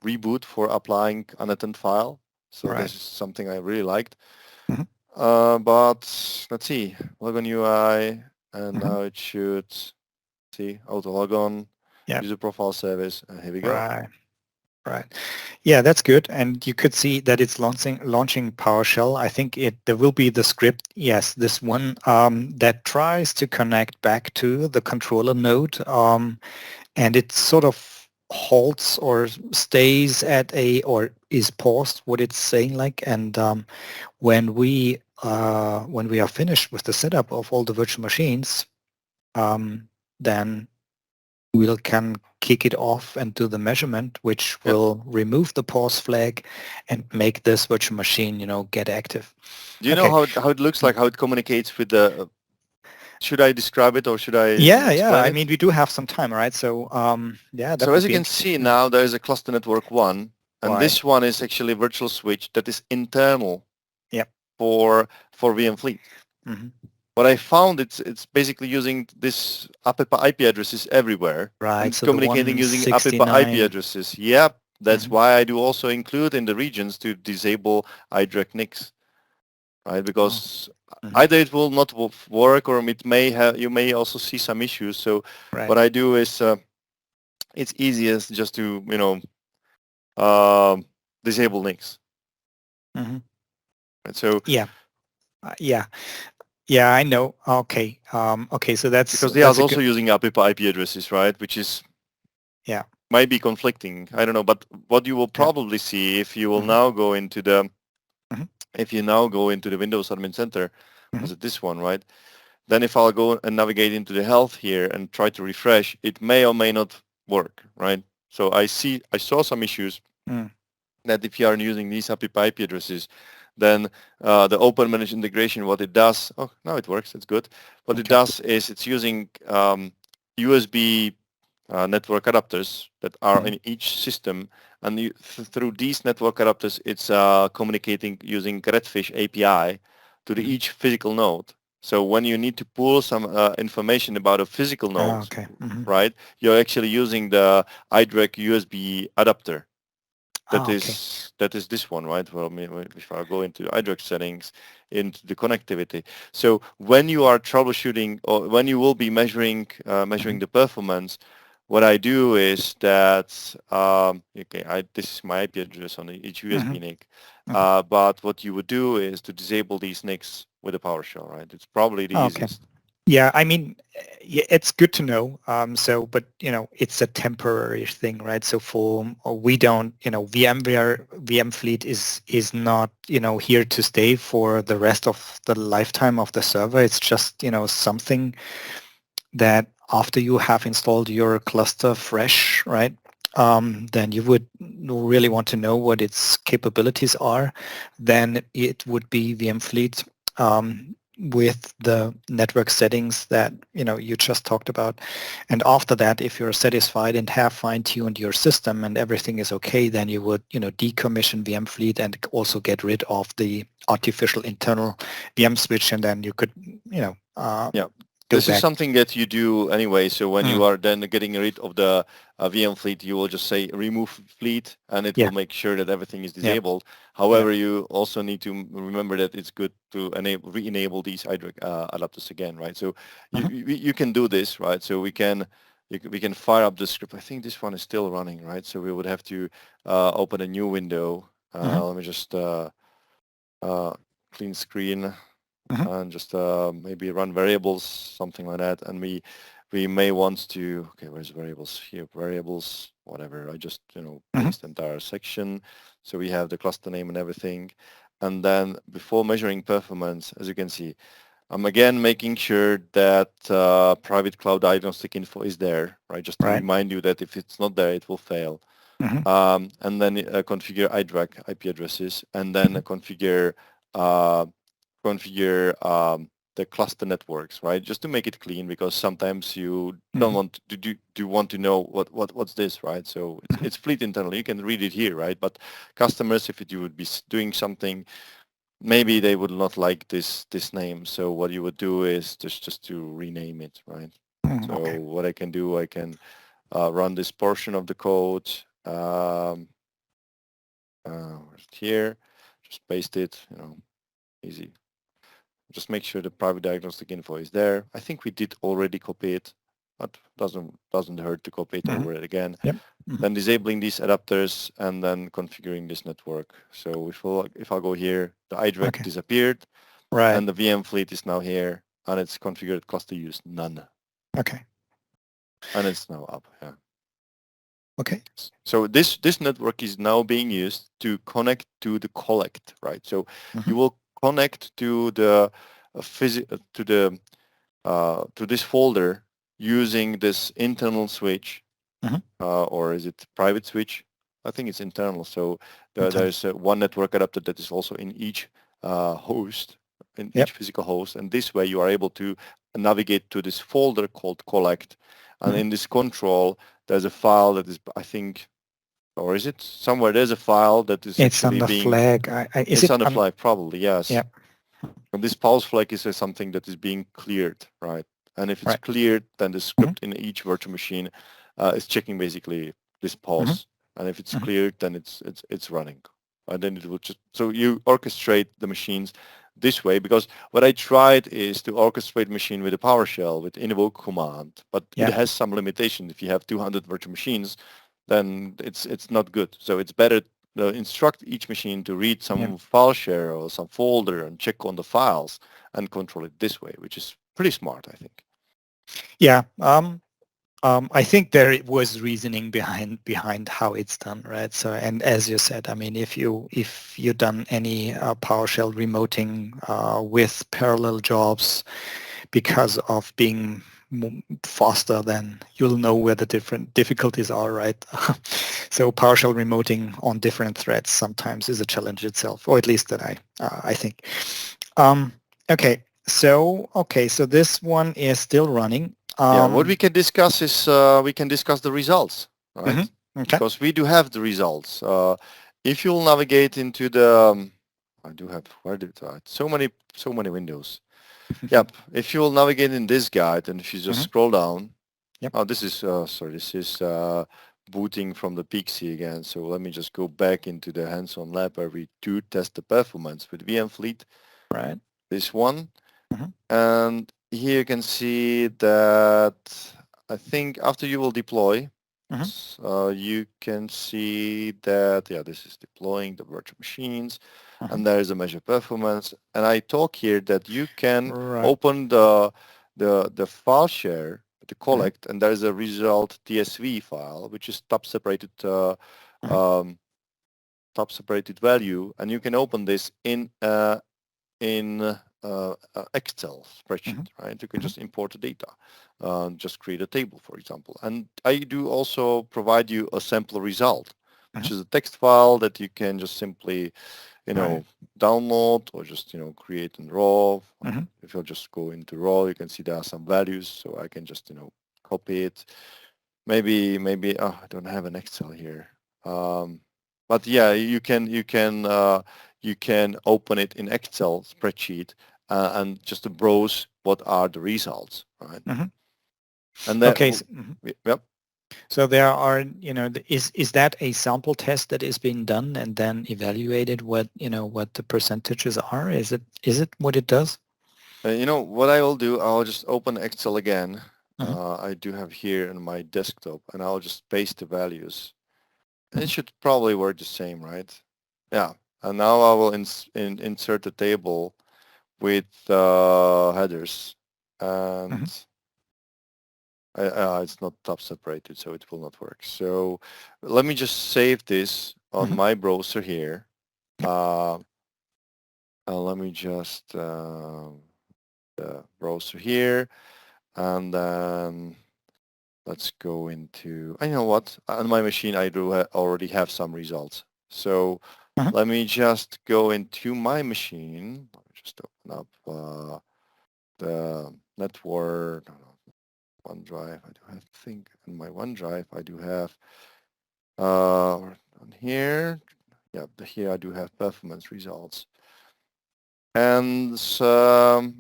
reboot for applying unattended file. So this is something I really liked. But let's see, logon UI, and now it should see auto logon, user profile service, and here we go. Right. Yeah, that's good. And you could see that it's launching PowerShell. I think there will be the script. Yes, this one that tries to connect back to the controller node, and it sort of halts or stays at or is paused what it's saying like. And when we are finished with the setup of all the virtual machines, then we can kick it off and do the measurement, which will remove the pause flag and make this virtual machine, get active. Do you know how it looks like, how it communicates with the? Should I describe it or should I? Yeah. I mean, we do have some time, right? So So as you can see now, there is a cluster network 1, and this one is actually a virtual switch that is internal. For Vmfleet. What I found, it's basically using this APIPA IP addresses everywhere. Right. And so communicating using APIPA IP addresses. Yep. That's why I do also include in the regions to disable iDRAC NICs. Right? Because either it will not work, or it may you may also see some issues. So what I do is it's easiest just to disable NICs. And so yeah, I know. Okay. Okay, so that's because they are also using APIPA IP addresses, right? Which is might be conflicting. I don't know, but what you will probably see if you will now go into the Windows Admin Center, was it this one, right? Then if I'll go and navigate into the health here and try to refresh, it may or may not work, right? So I saw some issues that if you are using these APIPA IP addresses, then the Open Managed Integration, what it does, now it works, it's good. What it does is it's using USB network adapters that are in each system, and through these network adapters, it's communicating using Redfish API to each physical node. So when you need to pull some information about a physical node, right, you're actually using the iDRAC USB adapter. That is this one, right? Well, if I go into iDRAC settings, into the connectivity. So when you are troubleshooting, or when you will be measuring the performance, what I do is that this is my IP address on each USB NIC. But what you would do is to disable these NICs with a PowerShell, right? It's probably the easiest. Yeah, I mean, it's good to know. But it's a temporary thing, right? So we don't, Vmfleet is not, here to stay for the rest of the lifetime of the server. It's just, something that after you have installed your cluster fresh, right? Then you would really want to know what its capabilities are. Then it would be Vmfleet. With the network settings that you just talked about, and after that, if you're satisfied and have fine-tuned your system and everything is okay, then you would decommission Vmfleet and also get rid of the artificial internal VM switch, and then you could This is something that you do anyway. So when you are then getting rid of the Vmfleet, you will just say remove fleet, and it will make sure that everything is disabled. However, you also need to remember that it's good to re-enable these iDRAC adapters again, right? So you can do this, right? So we can fire up the script. I think this one is still running, right? So we would have to open a new window. Let me just clean screen. And just maybe run variables, something like that. And we may want to, where's variables here? Variables, whatever. I just, paste the entire section. So we have the cluster name and everything. And then before measuring performance, as you can see, I'm again making sure that private cloud diagnostic info is there, right? Just to remind you that if it's not there, it will fail. And then configure iDRAC IP addresses, and then configure the cluster networks, right? Just to make it clean, because sometimes you don't want to do want to know what's this, right? So it's fleet internal. You can read it here, right? But customers, if you would be doing something, maybe they would not like this name. So what you would do is just to rename it, right? So what I can do, I can run this portion of the code here, just paste it, easy. Just make sure the private diagnostic info is there. I think we did already copy it, but doesn't hurt to copy it over it again. Then disabling these adapters and then configuring this network. So if I go here, the iDRAC disappeared, and the Vmfleet is now here, and it's configured cluster use none. And it's now up. So this network is now being used to connect to the collect, right? So you will connect to the to this folder using this internal switch, or is it private switch? I think it's internal. So there's one network adapter that is also in each host, in each physical host, and this way you are able to navigate to this folder called collect, and in this control there's a file that is, I think, or is it somewhere? There's a file that is it's actually on the flag. It's on the flag, probably, yes. Yeah. And this pause flag is something that is being cleared, right? And if it's cleared, then the script in each virtual machine is checking basically this pause. And if it's cleared, then it's running. And then it will just, so you orchestrate the machines this way, because what I tried is to orchestrate machine with a PowerShell with invoke command, but it has some limitation. If you have 200 virtual machines, then it's not good. So it's better to instruct each machine to read some file share or some folder and check on the files and control it this way, which is pretty smart, I think. Yeah. I think there was reasoning behind how it's done, right? So, and as you said, I mean, if you done any PowerShell remoting with parallel jobs because of being faster, then you'll know where the different difficulties are, right? So PowerShell remoting on different threads sometimes is a challenge itself, or at least that I think. So this one is still running. What we can discuss is we can discuss the results, right? Okay. because we do have the results. If you'll navigate into the, I do have, where did I, so many windows. Yep. If you'll navigate in this guide, and if you just scroll down, Yep. oh, this is, sorry, this is booting from the Pixie again. So let me just go back into the hands-on lab where we do test the performance with Vmfleet. Right. This one. And here you can see that I think after you will deploy, you can see that, yeah, this is deploying the virtual machines, and there is a measure performance. And I talk here that you can open the file share, the collect, and there is a result TSV file, which is top separated value, and you can open this in Excel spreadsheet, right? You can just import the data, just create a table, for example. And I do also provide you a sample result, which is a text file that you can just simply, download or just, create in raw. If you just go into raw, you can see there are some values, so I can just, copy it. Maybe, I don't have an Excel here. But yeah, you can open it in Excel spreadsheet and just to browse what are the results, right? And then, okay. Yep. So there are, is that a sample test that is being done and then evaluated what the percentages are? Is it what it does? What I will do, I'll just open Excel again. I do have here in my desktop, and I'll just paste the values. And it should probably work the same, right? Yeah. And now I will insert the table with headers, and it's not top separated, so it will not work. So let me just save this on my browser here. Let me just the browser here, and then let's go into, you know what, on my machine I do already have some results. So let me just go into my machine. Let me just open up the network, OneDrive. I do have, I think in my OneDrive I do have on here, yeah, here I do have performance results. And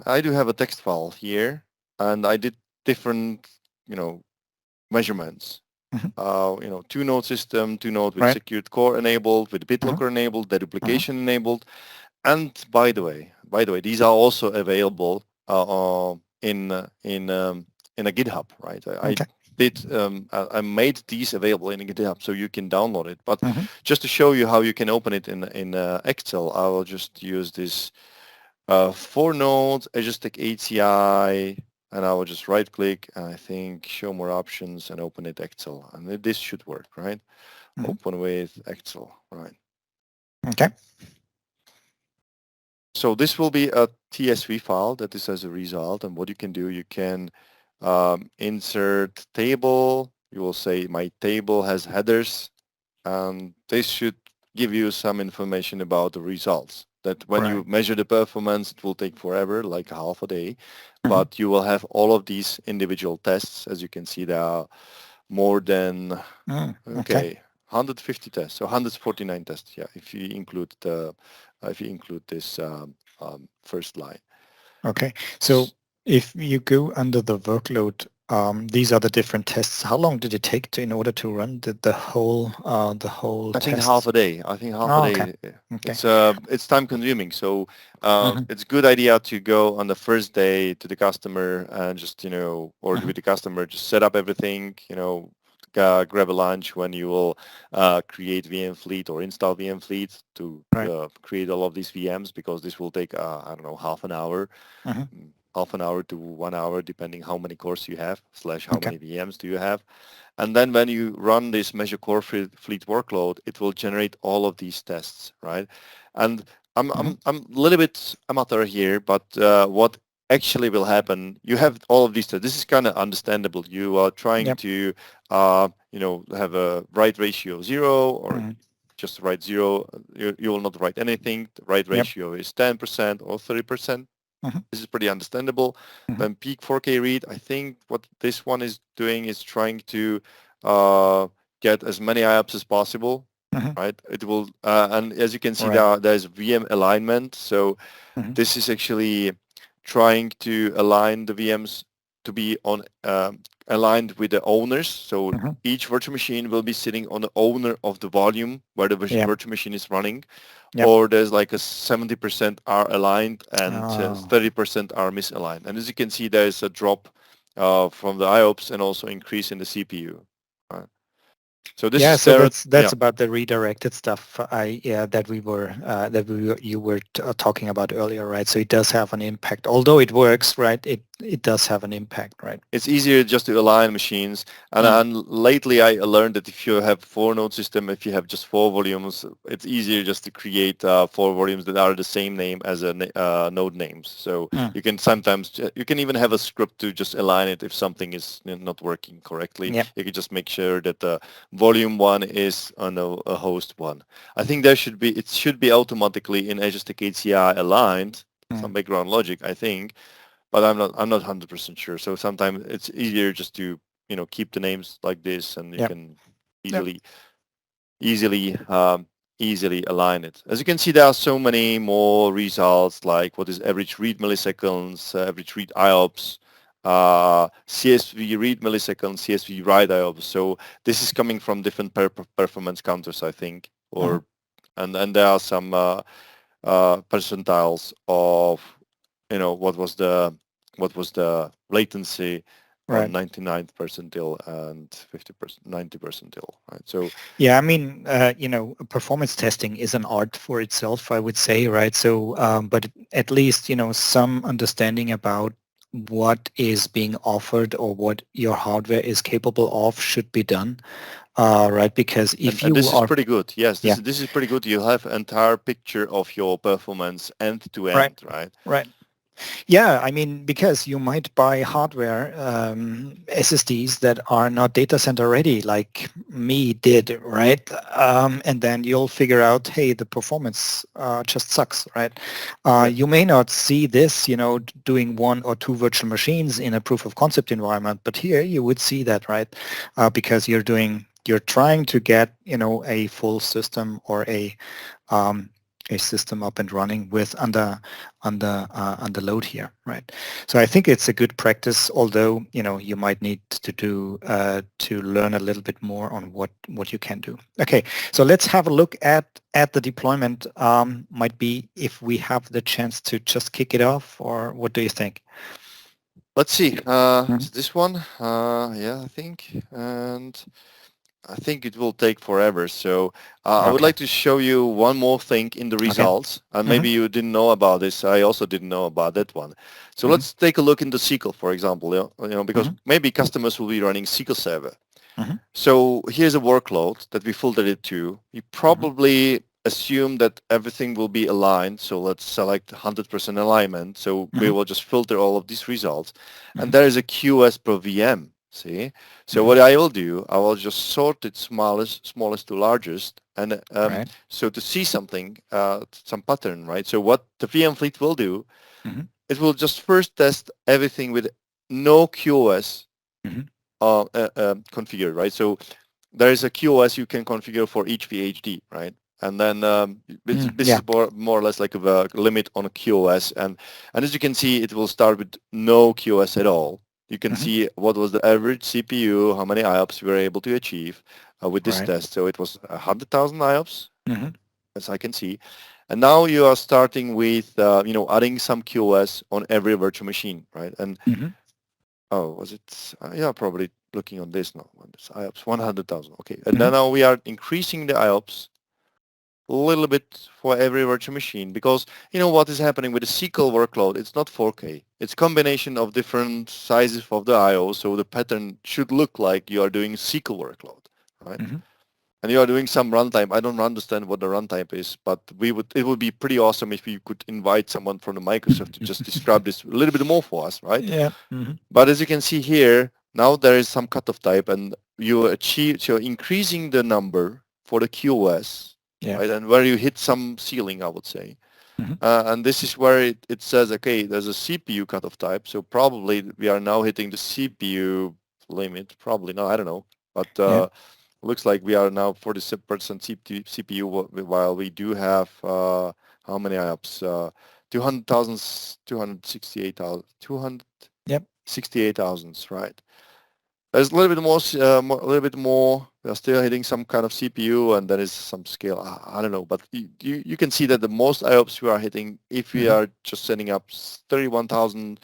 I do have a text file here, and I did different, measurements. 2-node system, 2-node with secured core enabled, with BitLocker enabled, deduplication enabled. And by the way, these are also available in a GitHub, right? I made these available in a GitHub, so you can download it. But just to show you how you can open it in Excel, I will just use this 4-node Azure Stack HCI, and I will just right click and I think show more options and open it Excel, and this should work, right? Open with Excel, right? Okay. So this will be a TSV file that is as a result, and what you can do, you can insert table. You will say my table has headers, and this should give you some information about the results. That when you measure the performance, it will take forever, like half a day, but you will have all of these individual tests. As you can see, there are more than 150 tests, so 149 tests. Yeah, if you include this first line. Okay. So if you go under the workload, these are the different tests. How long did it take in order to run the whole I think test? half a day. I think half a day. Okay. It's time consuming. So it's a good idea to go on the first day to the customer and just, or with the customer, just set up everything, grab a lunch when you will create Vmfleet or install Vmfleet to create all of these VMs, because this will take, I don't know, half an hour to 1 hour, depending how many cores you have, / how many VMs do you have. And then when you run this measure core fleet workload, it will generate all of these tests, right? And I'm a little bit amateur here, but what actually will happen, you have all of these tests. This is kind of understandable. You are trying to, have a write ratio 0 or just write 0. You will not write anything. The write ratio is 10% or 30%. This is pretty understandable. Then peak 4K read, I think what this one is doing is trying to get as many IOPS as possible, Mm-hmm. right? It will, and as you can see, Right. there's VM alignment. So Mm-hmm. this is actually trying to align the VMs to be on aligned with the owners. So Mm-hmm. each virtual machine will be sitting on the owner of the volume where the Yeah. virtual machine is running, Yep. or there's like a 70% are aligned and Oh. 30% are misaligned. And as you can see, there's a drop from the IOPS and also increase in the CPU. Right? So this Yeah, is so their, that's about the redirected stuff. You were talking about earlier, right? So it does have an impact. Although it works, right? It does have an impact, right? it's easier just to align machines. Mm. And lately I learned that if you have 4 node system, if you have just 4 volumes, it's easier just to create 4 volumes that are the same name as a node names. So Mm. you can sometimes, you can even have a script to just align it if something is not working correctly. Yep. You can just make sure that the volume 1 is on a host 1. I think it should be automatically in Azure Stack HCI aligned, Mm. some background logic, I think, but I'm not 100% sure. So sometimes it's easier just to keep the names like this, and you Yep. can Yep. easily easily align it. As you can see, there are so many more results, like what is average read milliseconds, average read IOPS, CSV read milliseconds, CSV write IOPS. So this is coming from different performance counters, I think, Mhm. or and there are some percentiles of what was the latency on Right. 99th percentile and 90 percentile, right? So Yeah, I mean, performance testing is an art for itself, I would say, right? So, but at least, some understanding about what is being offered or what your hardware is capable of should be done, right? Because and, if and you this is are, pretty good. Yes, yeah, this is pretty good. You have entire picture of your performance end to right, end, right? right. Yeah, I mean, because you might buy hardware SSDs that are not data center ready, like me did, right? And then you'll figure out, hey, the performance just sucks, right? Yeah. You may not see this, doing 1 or 2 virtual machines in a proof of concept environment, but here you would see that, right? Because you're trying to get, a full system or um, a system up and running with under load here, right? So I think it's a good practice, although you might need to learn a little bit more on what you can do. Okay, so let's have a look at the deployment. Might be if we have the chance to just kick it off, or what do you think? Let's see. Mhm. Is this one? Yeah, I think. And I think it will take forever. So I would Okay. like to show you one more thing in the Okay. results. And Hmm. maybe you didn't know about this. I also didn't know about that one. So Hmm. let's take a look into SQL, for example, because Hmm. maybe customers will be running SQL Server. Hmm. So here's a workload that we filtered it to. We Hmm. probably assume that everything will be aligned. So let's select 100% alignment. So we Hmm. will just filter all of these results. And Hmm. there is a QoS per VM. See? So Hmm. what I will do, I will just sort it smallest to largest. And Right. so to see something, some pattern, right? So what the Vmfleet will do, Hmm. it will just first test everything with no QoS Hmm. configured, right? So there is a QoS you can configure for each VHD, right? And then this Yeah. is more or less like a limit on a QoS. And as you can see, it will start with no QoS at all. You can Hmm. see what was the average CPU, how many IOPS we were able to achieve with this Right. test. So it was 100,000 IOPS, Hmm. as I can see. And now you are starting with, adding some QoS on every virtual machine, right? And Hmm. oh, was it? Yeah, probably looking on this now. This IOPS 100,000. Okay, and Hmm. then now we are increasing the IOPS a little bit for every virtual machine because what is happening with the SQL workload? It's not 4K. It's combination of different sizes of the I/O, so the pattern should look like you are doing SQL workload, right? Hmm. And you are doing some runtime. I don't understand what the runtime is, but it would be pretty awesome if we could invite someone from the Microsoft to just describe this a little bit more for us, right? Yeah. Hmm. But as you can see here, now there is some cutoff type and so increasing the number for the QoS, Yeah. right? And where you hit some ceiling, I would say. Hmm. And this is where it says, okay, there's a CPU cutoff type. So probably we are now hitting the CPU limit. Probably not, I don't know. But Yeah. Looks like we are now 40% CPU, while we do have how many IOPS? 200,000, 268,000, Yep. 268,000, right? There's a little bit more, a little bit more. We are still hitting some kind of CPU, and there is some scale. I don't know, but you can see that the most IOPS we are hitting, if we are just setting up 31,000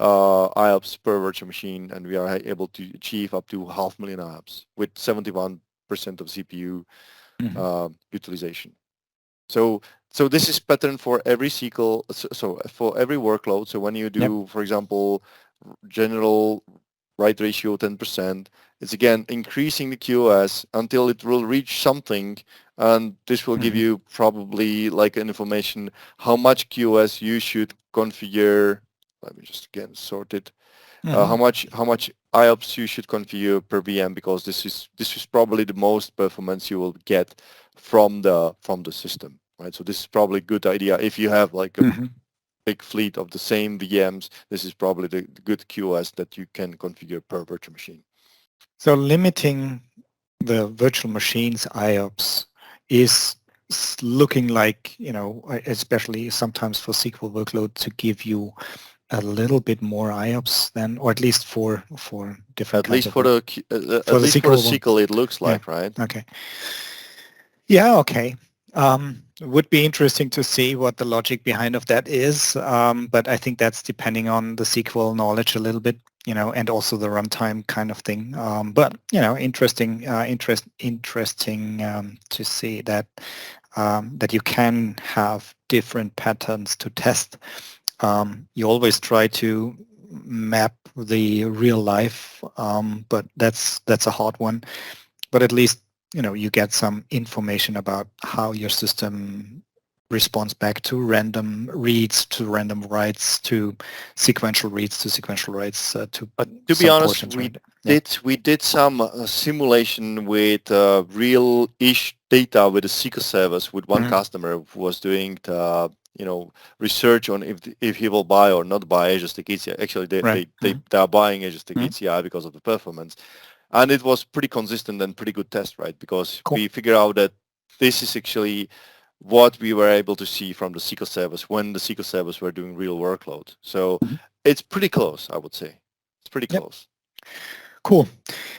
IOPS per virtual machine, and we are able to achieve up to 500,000 IOPS with 71% of CPU utilization. So this is pattern for every SQL, so for every workload. So when you do, for example, general write ratio 10%, it's again increasing the QoS until it will reach something, and this will give you probably like an information how much QoS you should configure. Let me just again sort it. How much IOPS you should configure per VM, because this is probably the most performance you will get from the system, right? So this is probably a good idea if you have like a big fleet of the same VMs. This is probably the good QoS that you can configure per virtual machine. So limiting the virtual machines IOPS is looking like, especially sometimes for SQL workload, to give you a little bit more IOPS than, or at least for different. At least for the SQL, it looks like, right? Okay. Yeah. Okay. Would be interesting to see what the logic behind of that is, but I think that's depending on the SQL knowledge a little bit, and also the runtime kind of thing. But interesting to see that that you can have different patterns to test. You always try to map the real life, but that's a hard one. But at least you get some information about how your system responds back to random reads, to random writes, to sequential reads, to sequential writes. But to be honest, we did some simulation with real-ish data with the SQL servers with one customer who was doing the research on if he will buy or not buy Azure Stack HCI. Actually, they are buying Azure Stack HCI because of the performance. And it was pretty consistent and pretty good test, right? Because we figured out that this is actually what we were able to see from the SQL servers when the SQL servers were doing real workload. So it's pretty close, I would say. It's pretty close. Cool.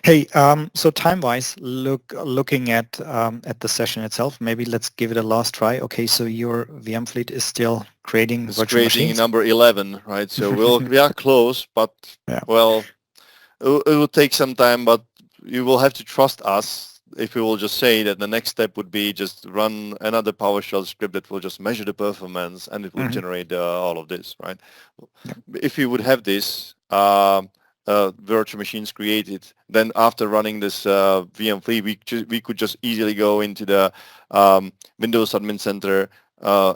Hey, so time-wise, looking at the session itself, maybe let's give it a last try. Okay, so your Vmfleet is still creating virtual machines. Number 11, right? So we are close, but well, it will take some time, but you will have to trust us if we will just say that the next step would be just run another PowerShell script that will just measure the performance and it will generate all of this, right? If you would have this virtual machines created, then after running this Vmfleet, we could just easily go into the Windows Admin Center,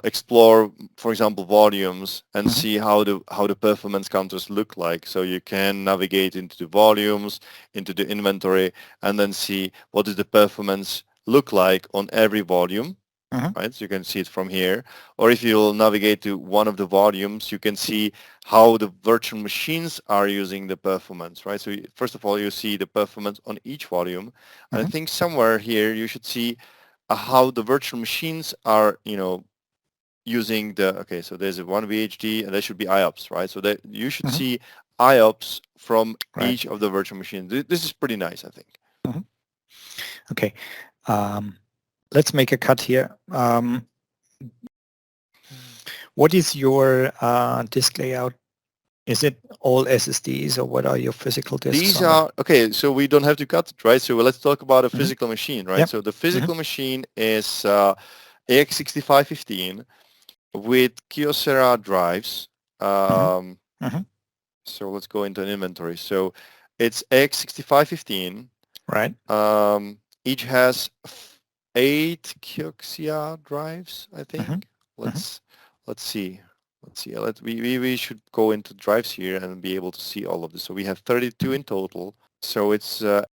explore, for example, volumes and see how the performance counters look like. So you can navigate into the volumes, into the inventory, and then see what does the performance look like on every volume. Right, so you can see it from here. Or if you'll navigate to one of the volumes, you can see how the virtual machines are using the performance, right? So first of all, you see the performance on each volume. And I think somewhere here you should see how the virtual machines are, using so there's a one VHD and there should be IOPS, right? So that you should see IOPS from each of the virtual machines. This is pretty nice, I think. Okay. Let's make a cut here. What is your disk layout? Is it all SSDs or what are your physical disks? These are, okay, so we don't have to cut it, right? So let's talk about a physical machine, right? So the physical machine is AX6515 with Kyocera drives. So let's go into an inventory. So it's AX6515. Right. Each has 8 Kyocera drives, I think. Let's see. We should go into drives here and be able to see all of this. So we have 32 in total. So it's 8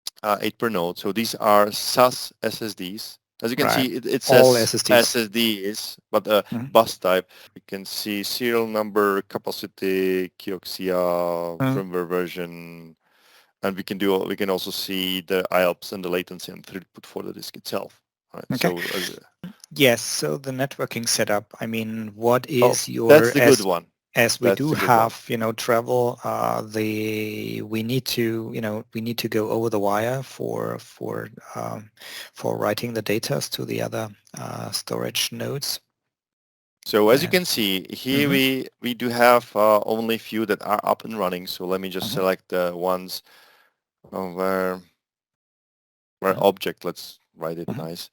per node. So these are SAS SSDs. As you can see, it says all SSDs, but bus type. You can see serial number, capacity, Kyocera, firmware version, and we can also see the IOPS and the latency and throughput for the disk itself. Right. Okay. So yes. So the networking setup. I mean, what oh, is your that's the good one. as we That's do the good one. have, travel, we need to go over the wire for writing the data to the other storage nodes. So as you can see here, Mhm. we do have only a few that are up and running. So let me just Mhm. select the ones where Mhm. object. Let's write it Mhm. nice.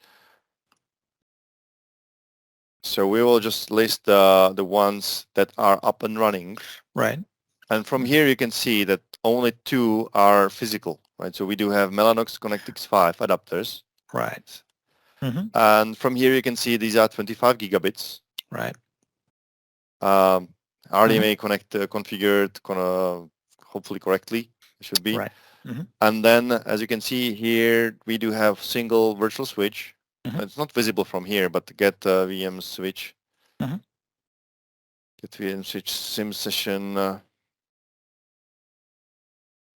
So we will just list the ones that are up and running. Right. And from here you can see that only 2 are physical, right? So we do have Mellanox ConnectX-5 adapters. Right. Mhm. And from here you can see these are 25 gigabits. Right. RDMA connect configured hopefully correctly, it should be. Right. Mhm. And then as you can see here, we do have single virtual switch. Mhm. It's not visible from here, but get VM switch. Mhm. Get VM switch sim session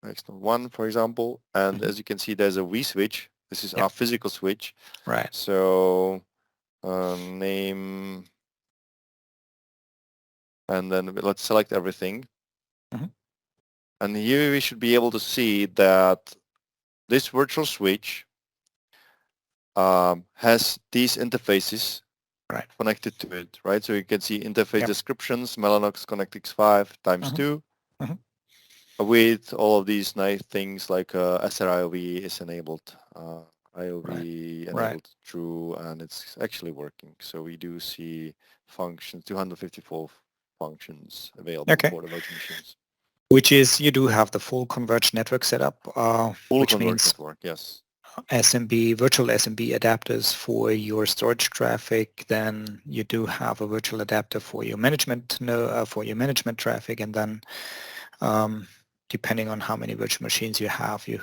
X1, for example. And Mhm. as you can see, there's a vSwitch. This is Yep. our physical switch. Right. So name, and then let's select everything. Mhm. And here we should be able to see that this virtual switch has these interfaces Right. connected to it, right? So you can see interface Yep. descriptions, Mellanox ConnectX-5 times Mhm. 2 Mhm. with all of these nice things like SRIOV is enabled, Right. IOV Right. enabled true, and it's actually working. So we do see functions, 254 functions available Okay. for the virtual machines. Which is you do have the full converged network setup, Full which converged means network, yes. SMB, virtual SMB adapters for your storage traffic. Then you do have a virtual adapter for your management, for your management traffic, and then um, depending on how many virtual machines you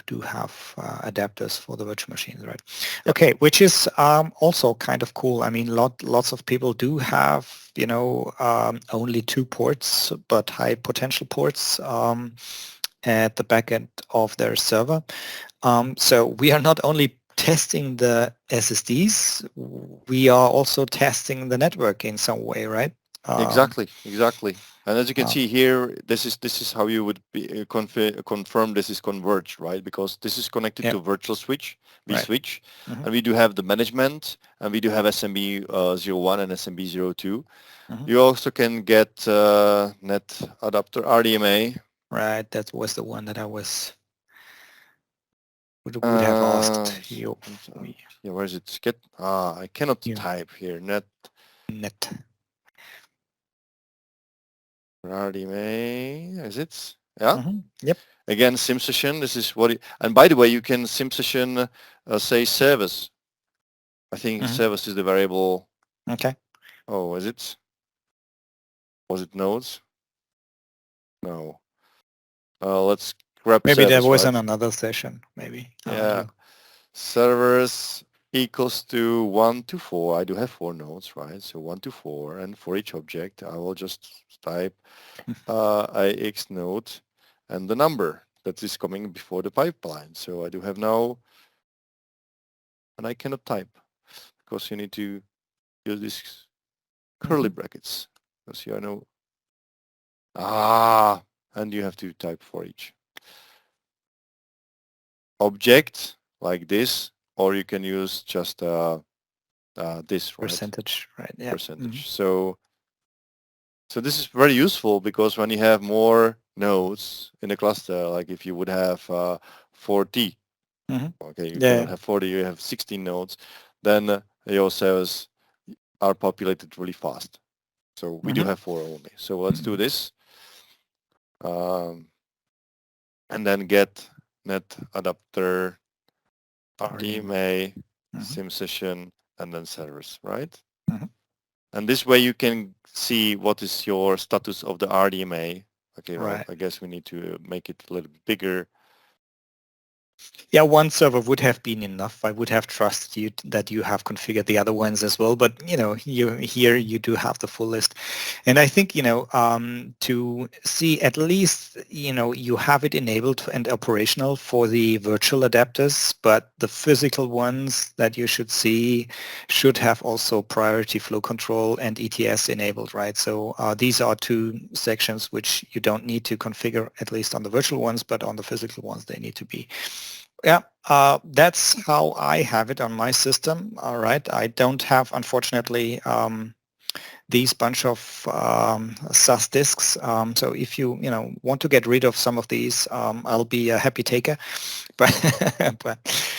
do have adapters for the virtual machines, right? Yep. Okay, which is also kind of cool. I mean, lots of people do have, only 2 ports, but high potential ports at the back end of their server. So we are not only testing the SSDs, we are also testing the network in some way, right? Exactly. And as you can Uh, see here, this is how you would be confirm this is converged, right? Because this is connected yeah, to virtual switch, right. vSwitch, Mm-hmm. and we do have the management, and we do have SMB 01 and SMB 02. Mm-hmm. You also can get net adapter RDMA. Right, that was the one that I would have asked you. Yeah, where is it? I cannot You type here. Net net. RDMA. Is it? Yeah. Mm-hmm. Yep. Again, sim session. This is what. And by the way, you can sim session say service. I think Mm-hmm. service is the variable. Okay. Oh, is it? Was it nodes? No. Let's grab Maybe that service, was right? on another session. Maybe I don't Yeah. know. Servers equals to 1 to 4. I do have 4 nodes, right? So 1 to 4, and for each object, I will just type ix node and the number that is coming before the pipeline. So I do have now, and I cannot type because you need to use these curly Mm-hmm. brackets because you know, and you have to type for each object like this, or you can use just this, right? Percentage, right? Yeah. Mm-hmm. Percentage. So this is very useful because when you have more nodes in a cluster, like if you would have 40, Mm-hmm. okay, you Yeah. cannot have 40, you have 16 nodes, then your servers are populated really fast. So we do Mm-hmm. have 4 only. So let's do this. And then get net adapter, RDMA, Mm-hmm. sim session, and then servers, right? Mm-hmm. And this way you can see what is your status of the RDMA. Okay, well, Right. I guess we need to make it a little bit bigger. Yeah, one server would have been enough. I would have trusted you that you have configured the other ones as well. But you do have the full list, and I think to see at least you have it enabled and operational for the virtual adapters, but the physical ones that you should see should have also priority flow control and ETS enabled, right? So these are two sections which you don't need to configure, at least on the virtual ones, but on the physical ones they need to be. Yeah, that's how I have it on my system. All right, I don't have, unfortunately, these bunch of SAS disks. So if you want to get rid of some of these, I'll be a happy taker. But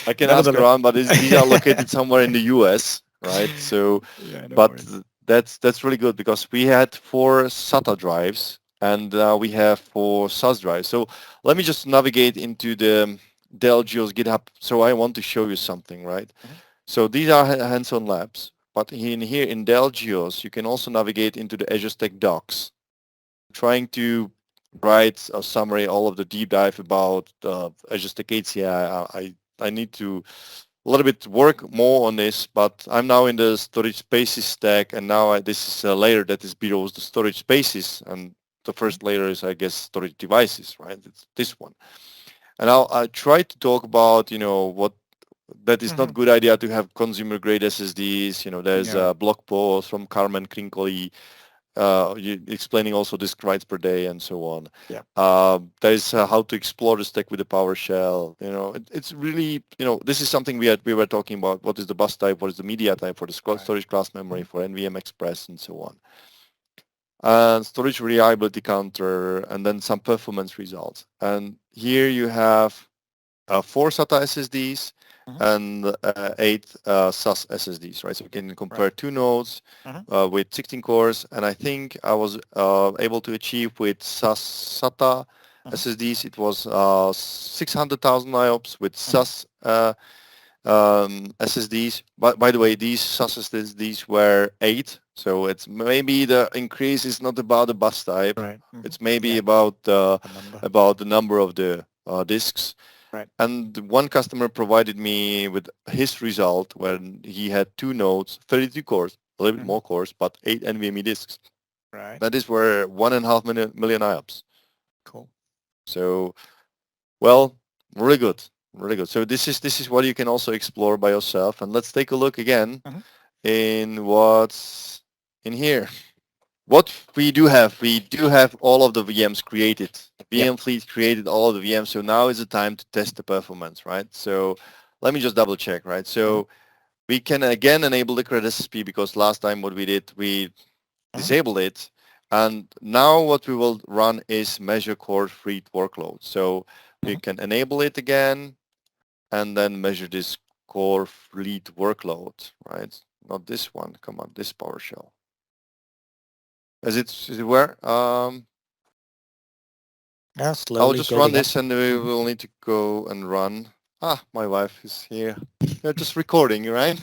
I can ask around, but these are located somewhere in the US, right? So, yeah, but that's really good because we had 4 SATA drives and we have 4 SAS drives. So let me just navigate into the Dell Geos GitHub. So I want to show you something, right? Mm-hmm. So these are hands-on labs, but in here in Dell Geos, you can also navigate into the Azure Stack docs, trying to write a summary, all of the deep dive about Azure Stack HCI. I need to a little bit work more on this, but I'm now in the storage spaces stack, and now this is a layer that is below the storage spaces, and the first layer is, I guess, storage devices, right? It's this one. And I'll try to talk about, what that is not good idea to have consumer grade SSDs. There's a blog post from Carmen Krinkoli explaining also disk writes per day and so on. Yeah. There's how to explore the stack with the PowerShell. It's really, this is something we were talking about. What is the bus type? What is the media type for the storage class memory for NVMe Express and so on. And storage reliability counter, and then some performance results. And here you have 4 SATA SSDs and 8 SAS SSDs, right? So we can compare 2 nodes with 16 cores, and I think I was able to achieve with SATA SSDs, it was 600,000 IOPS with SAS SSDs. By the way, these SAS SSDs were 8. So it's maybe the increase is not about the bus type. Right. It's maybe about the number of the disks. Right. And one customer provided me with his result when he had 2 nodes, 32 cores, a little bit more cores, but 8 NVMe disks. Right. That is where 1.5 million IOPS. Cool. So, well, really good. Really good. So this is what you can also explore by yourself. And let's take a look again in what's in here. What we do have all of the VMs created. Vmfleet created all of the VMs. So now is the time to test the performance, right? So let me just double check, right? So we can again enable the CRED SSP because last time what we did, we disabled it. And now what we will run is measure core fleet workload. So we can enable it again and then measure this core fleet workload, right? Not this one. Come on, this PowerShell. Is it where? Yeah, I'll just run this and we will need to go and run. My wife is here. They're just recording, right?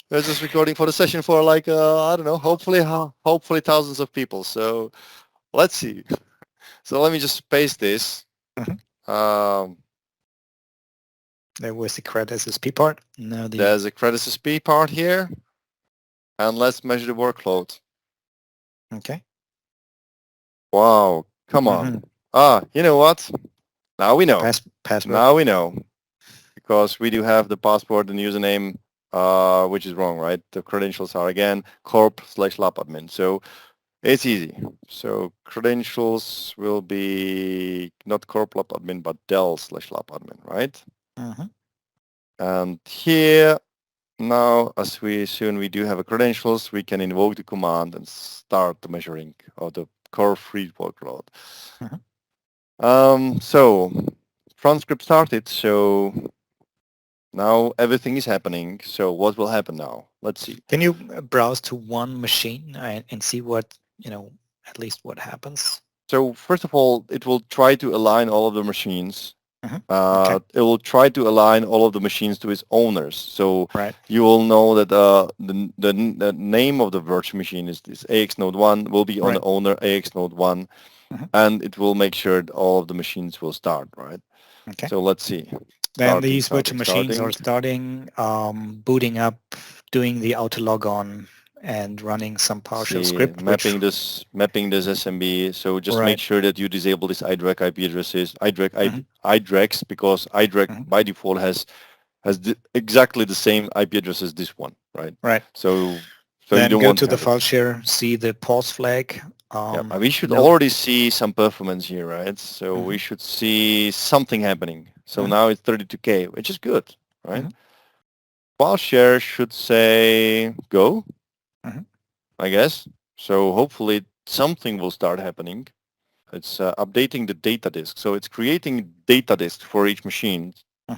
They're just recording for the session for like, I don't know, hopefully thousands of people. So let's see. So let me just paste this. There was the CRED SSP part. Now there's a CRED SSP part here. And let's measure the workload. Okay. Wow. Come on. You know what? Now we know. Password. Now we know. Because we do have the password and username, which is wrong, right? The credentials are again corp/labadmin. So it's easy. So credentials will be not corp/labadmin, but Dell/labadmin, right? And here, now, as we assume we do have a credentials, we can invoke the command and start the measuring of the core fleet workload. So transcript started. So now everything is happening. So what will happen now? Let's see. Can you browse to one machine and see what, at least what happens? So first of all, it will try to align all of the machines. It will try to align all of the machines to its owners. So you will know that the name of the virtual machine is this AX node 1 will be on the owner AX node 1, and it will make sure that all of the machines will start, right? Okay. So let's see. Then these virtual machines are starting, booting up, doing the auto log on, and running some PowerShell script. Mapping this SMB. So just make sure that you disable this iDRAC IP addresses, iDRACs, because iDRAC by default has exactly the same IP address as this one, right? Right. So then you don't go want to the file share, see the pause flag. We should already see some performance here, right? So we should see something happening. So now it's 32K, which is good, right? File share should say go, I guess. So hopefully something will start happening. It's updating the data disk. So it's creating data disk for each machine.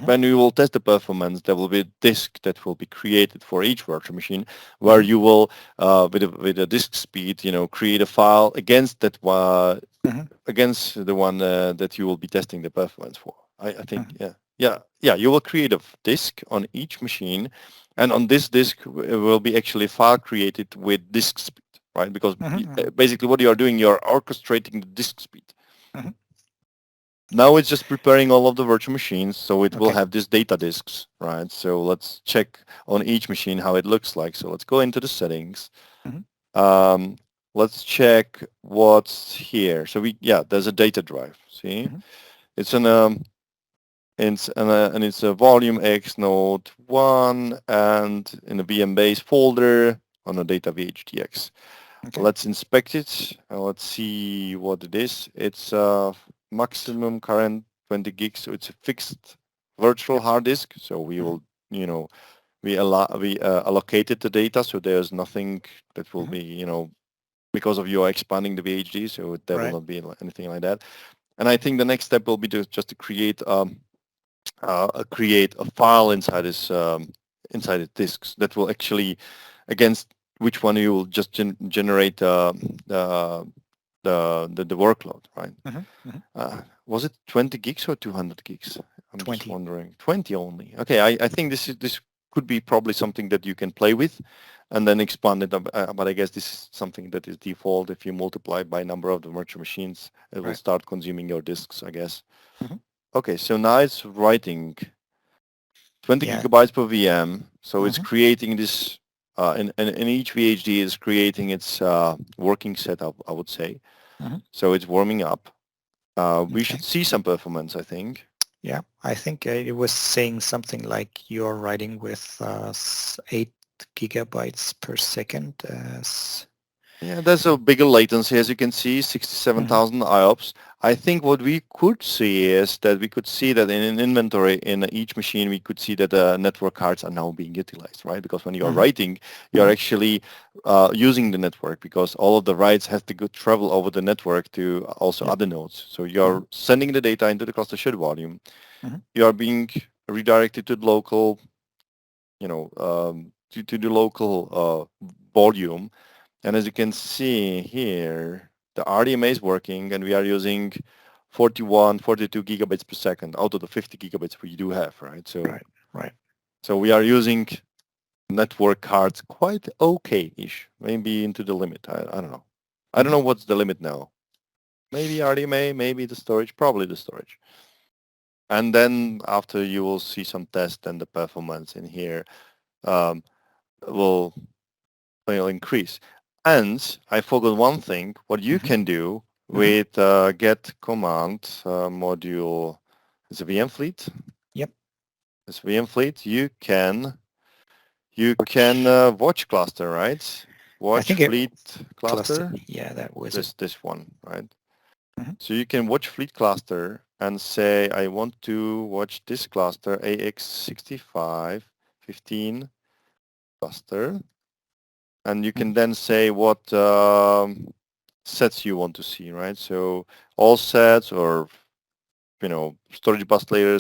When we will test the performance, there will be a disk that will be created for each virtual machine, where you will, with a disk speed, create a file against that against the one that you will be testing the performance for. I think, yeah. You will create a disk on each machine, and on this disk will be actually a file created with disk speed, right? Because basically, what you are doing, you are orchestrating the disk speed. Now it's just preparing all of the virtual machines, so it will have these data disks, right? So let's check on each machine how it looks like. So let's go into the settings. Let's check what's here. So there's a data drive. See, it's and it's a volume X node 1 and in a VM base folder on a data VHDX. Let's inspect it. Let's see what it is. It's maximum current 20 gigs, so it's a fixed virtual hard disk. So we will, we allocated the data, so there's nothing that will be, because of you are expanding the VHD, so there will not be anything like that. And I think the next step will be just to create a file inside this disks that will actually, against which one you will just generate the workload, right? Was it 20 gigs or 200 gigs? I'm 20. Just wondering. 20 only. Okay, I think this could be probably something that you can play with and then expand it. But I guess this is something that is default. If you multiply by number of the virtual machines, it will start consuming your disks, I guess. Okay, so now it's writing 20 gigabytes per VM. So it's creating this, and each VHD is creating its working setup, I would say. So it's warming up. We should see some performance, I think. Yeah, I think it was saying something like you're writing with 8 gigabytes per second. Yeah, there's a bigger latency, as you can see, 67,000 IOPS. I think what we could see is that we could see that in an inventory in each machine, we could see that the network cards are now being utilized, right? Because when you are writing, you are actually using the network, because all of the writes have to travel over the network to also other nodes. So you're sending the data into the cluster shared volume. You are being redirected to the local, to the local volume. And as you can see here, the RDMA is working, and we are using 42 gigabytes per second out of the 50 gigabytes we do have, right? So, So we are using network cards quite okay-ish, maybe into the limit. I don't know. I don't know what's the limit now. Maybe RDMA, maybe the storage, probably the storage. And then after you will see some tests, and the performance in here will increase. And I forgot one thing, what you can do with get command module, it's a Vmfleet. Yep. It's Vmfleet. You can watch cluster, right? Watch fleet cluster. Yeah, that was this one, right? So you can watch fleet cluster and say, I want to watch this cluster, AX6515 cluster. And you can then say what sets you want to see, right? So all sets, or storage bus layer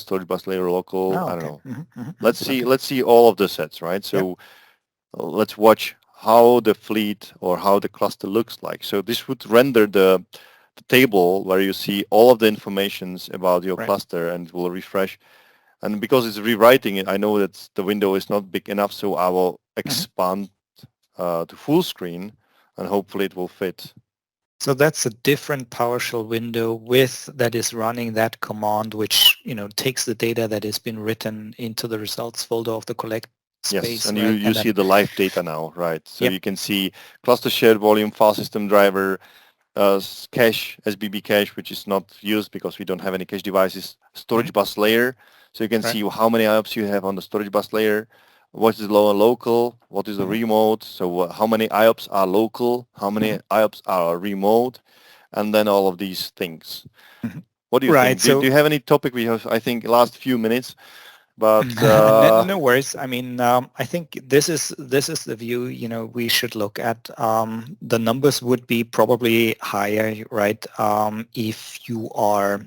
local. I don't know. Let's see all of the sets, right? So let's watch how the fleet or how the cluster looks like. So this would render the table where you see all of the informations about your cluster, and it will refresh. And because it's rewriting it, I know that the window is not big enough, so I will expand to full screen, and hopefully it will fit. So that's a different PowerShell window that is running that command, which takes the data that has been written into the results folder of the collect space. Yes, and right? you see the live data now, right? So Yep. you can see cluster shared volume, file system driver, cache, SBB cache, which is not used because we don't have any cache devices, storage bus layer. So you can see how many IOPS you have on the storage bus layer, what is local, what is the remote, so how many IOPS are local, how many IOPS are remote, and then all of these things. What do you think? So Do you have any topic? We have, I think, last few minutes. But no worries. I mean, I think this is the view we should look at. The numbers would be probably higher, right? If you are,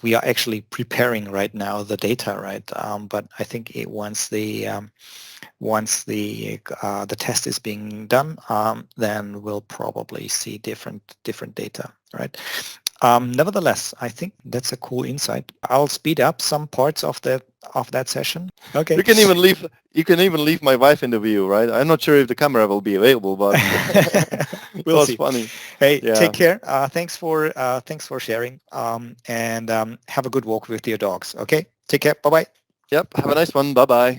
we are actually preparing right now the data, right? But I think once the test is being done, then we'll probably see different data, right? Nevertheless, I think that's a cool insight. I'll speed up some parts of that session. Okay. You can even leave my wife in the view, right? I'm not sure if the camera will be available, but it We'll was see. funny. Hey, Yeah. take care. Thanks for sharing. And have a good walk with your dogs. Okay. Take care. Bye bye. Yep. Have a nice one. Bye bye.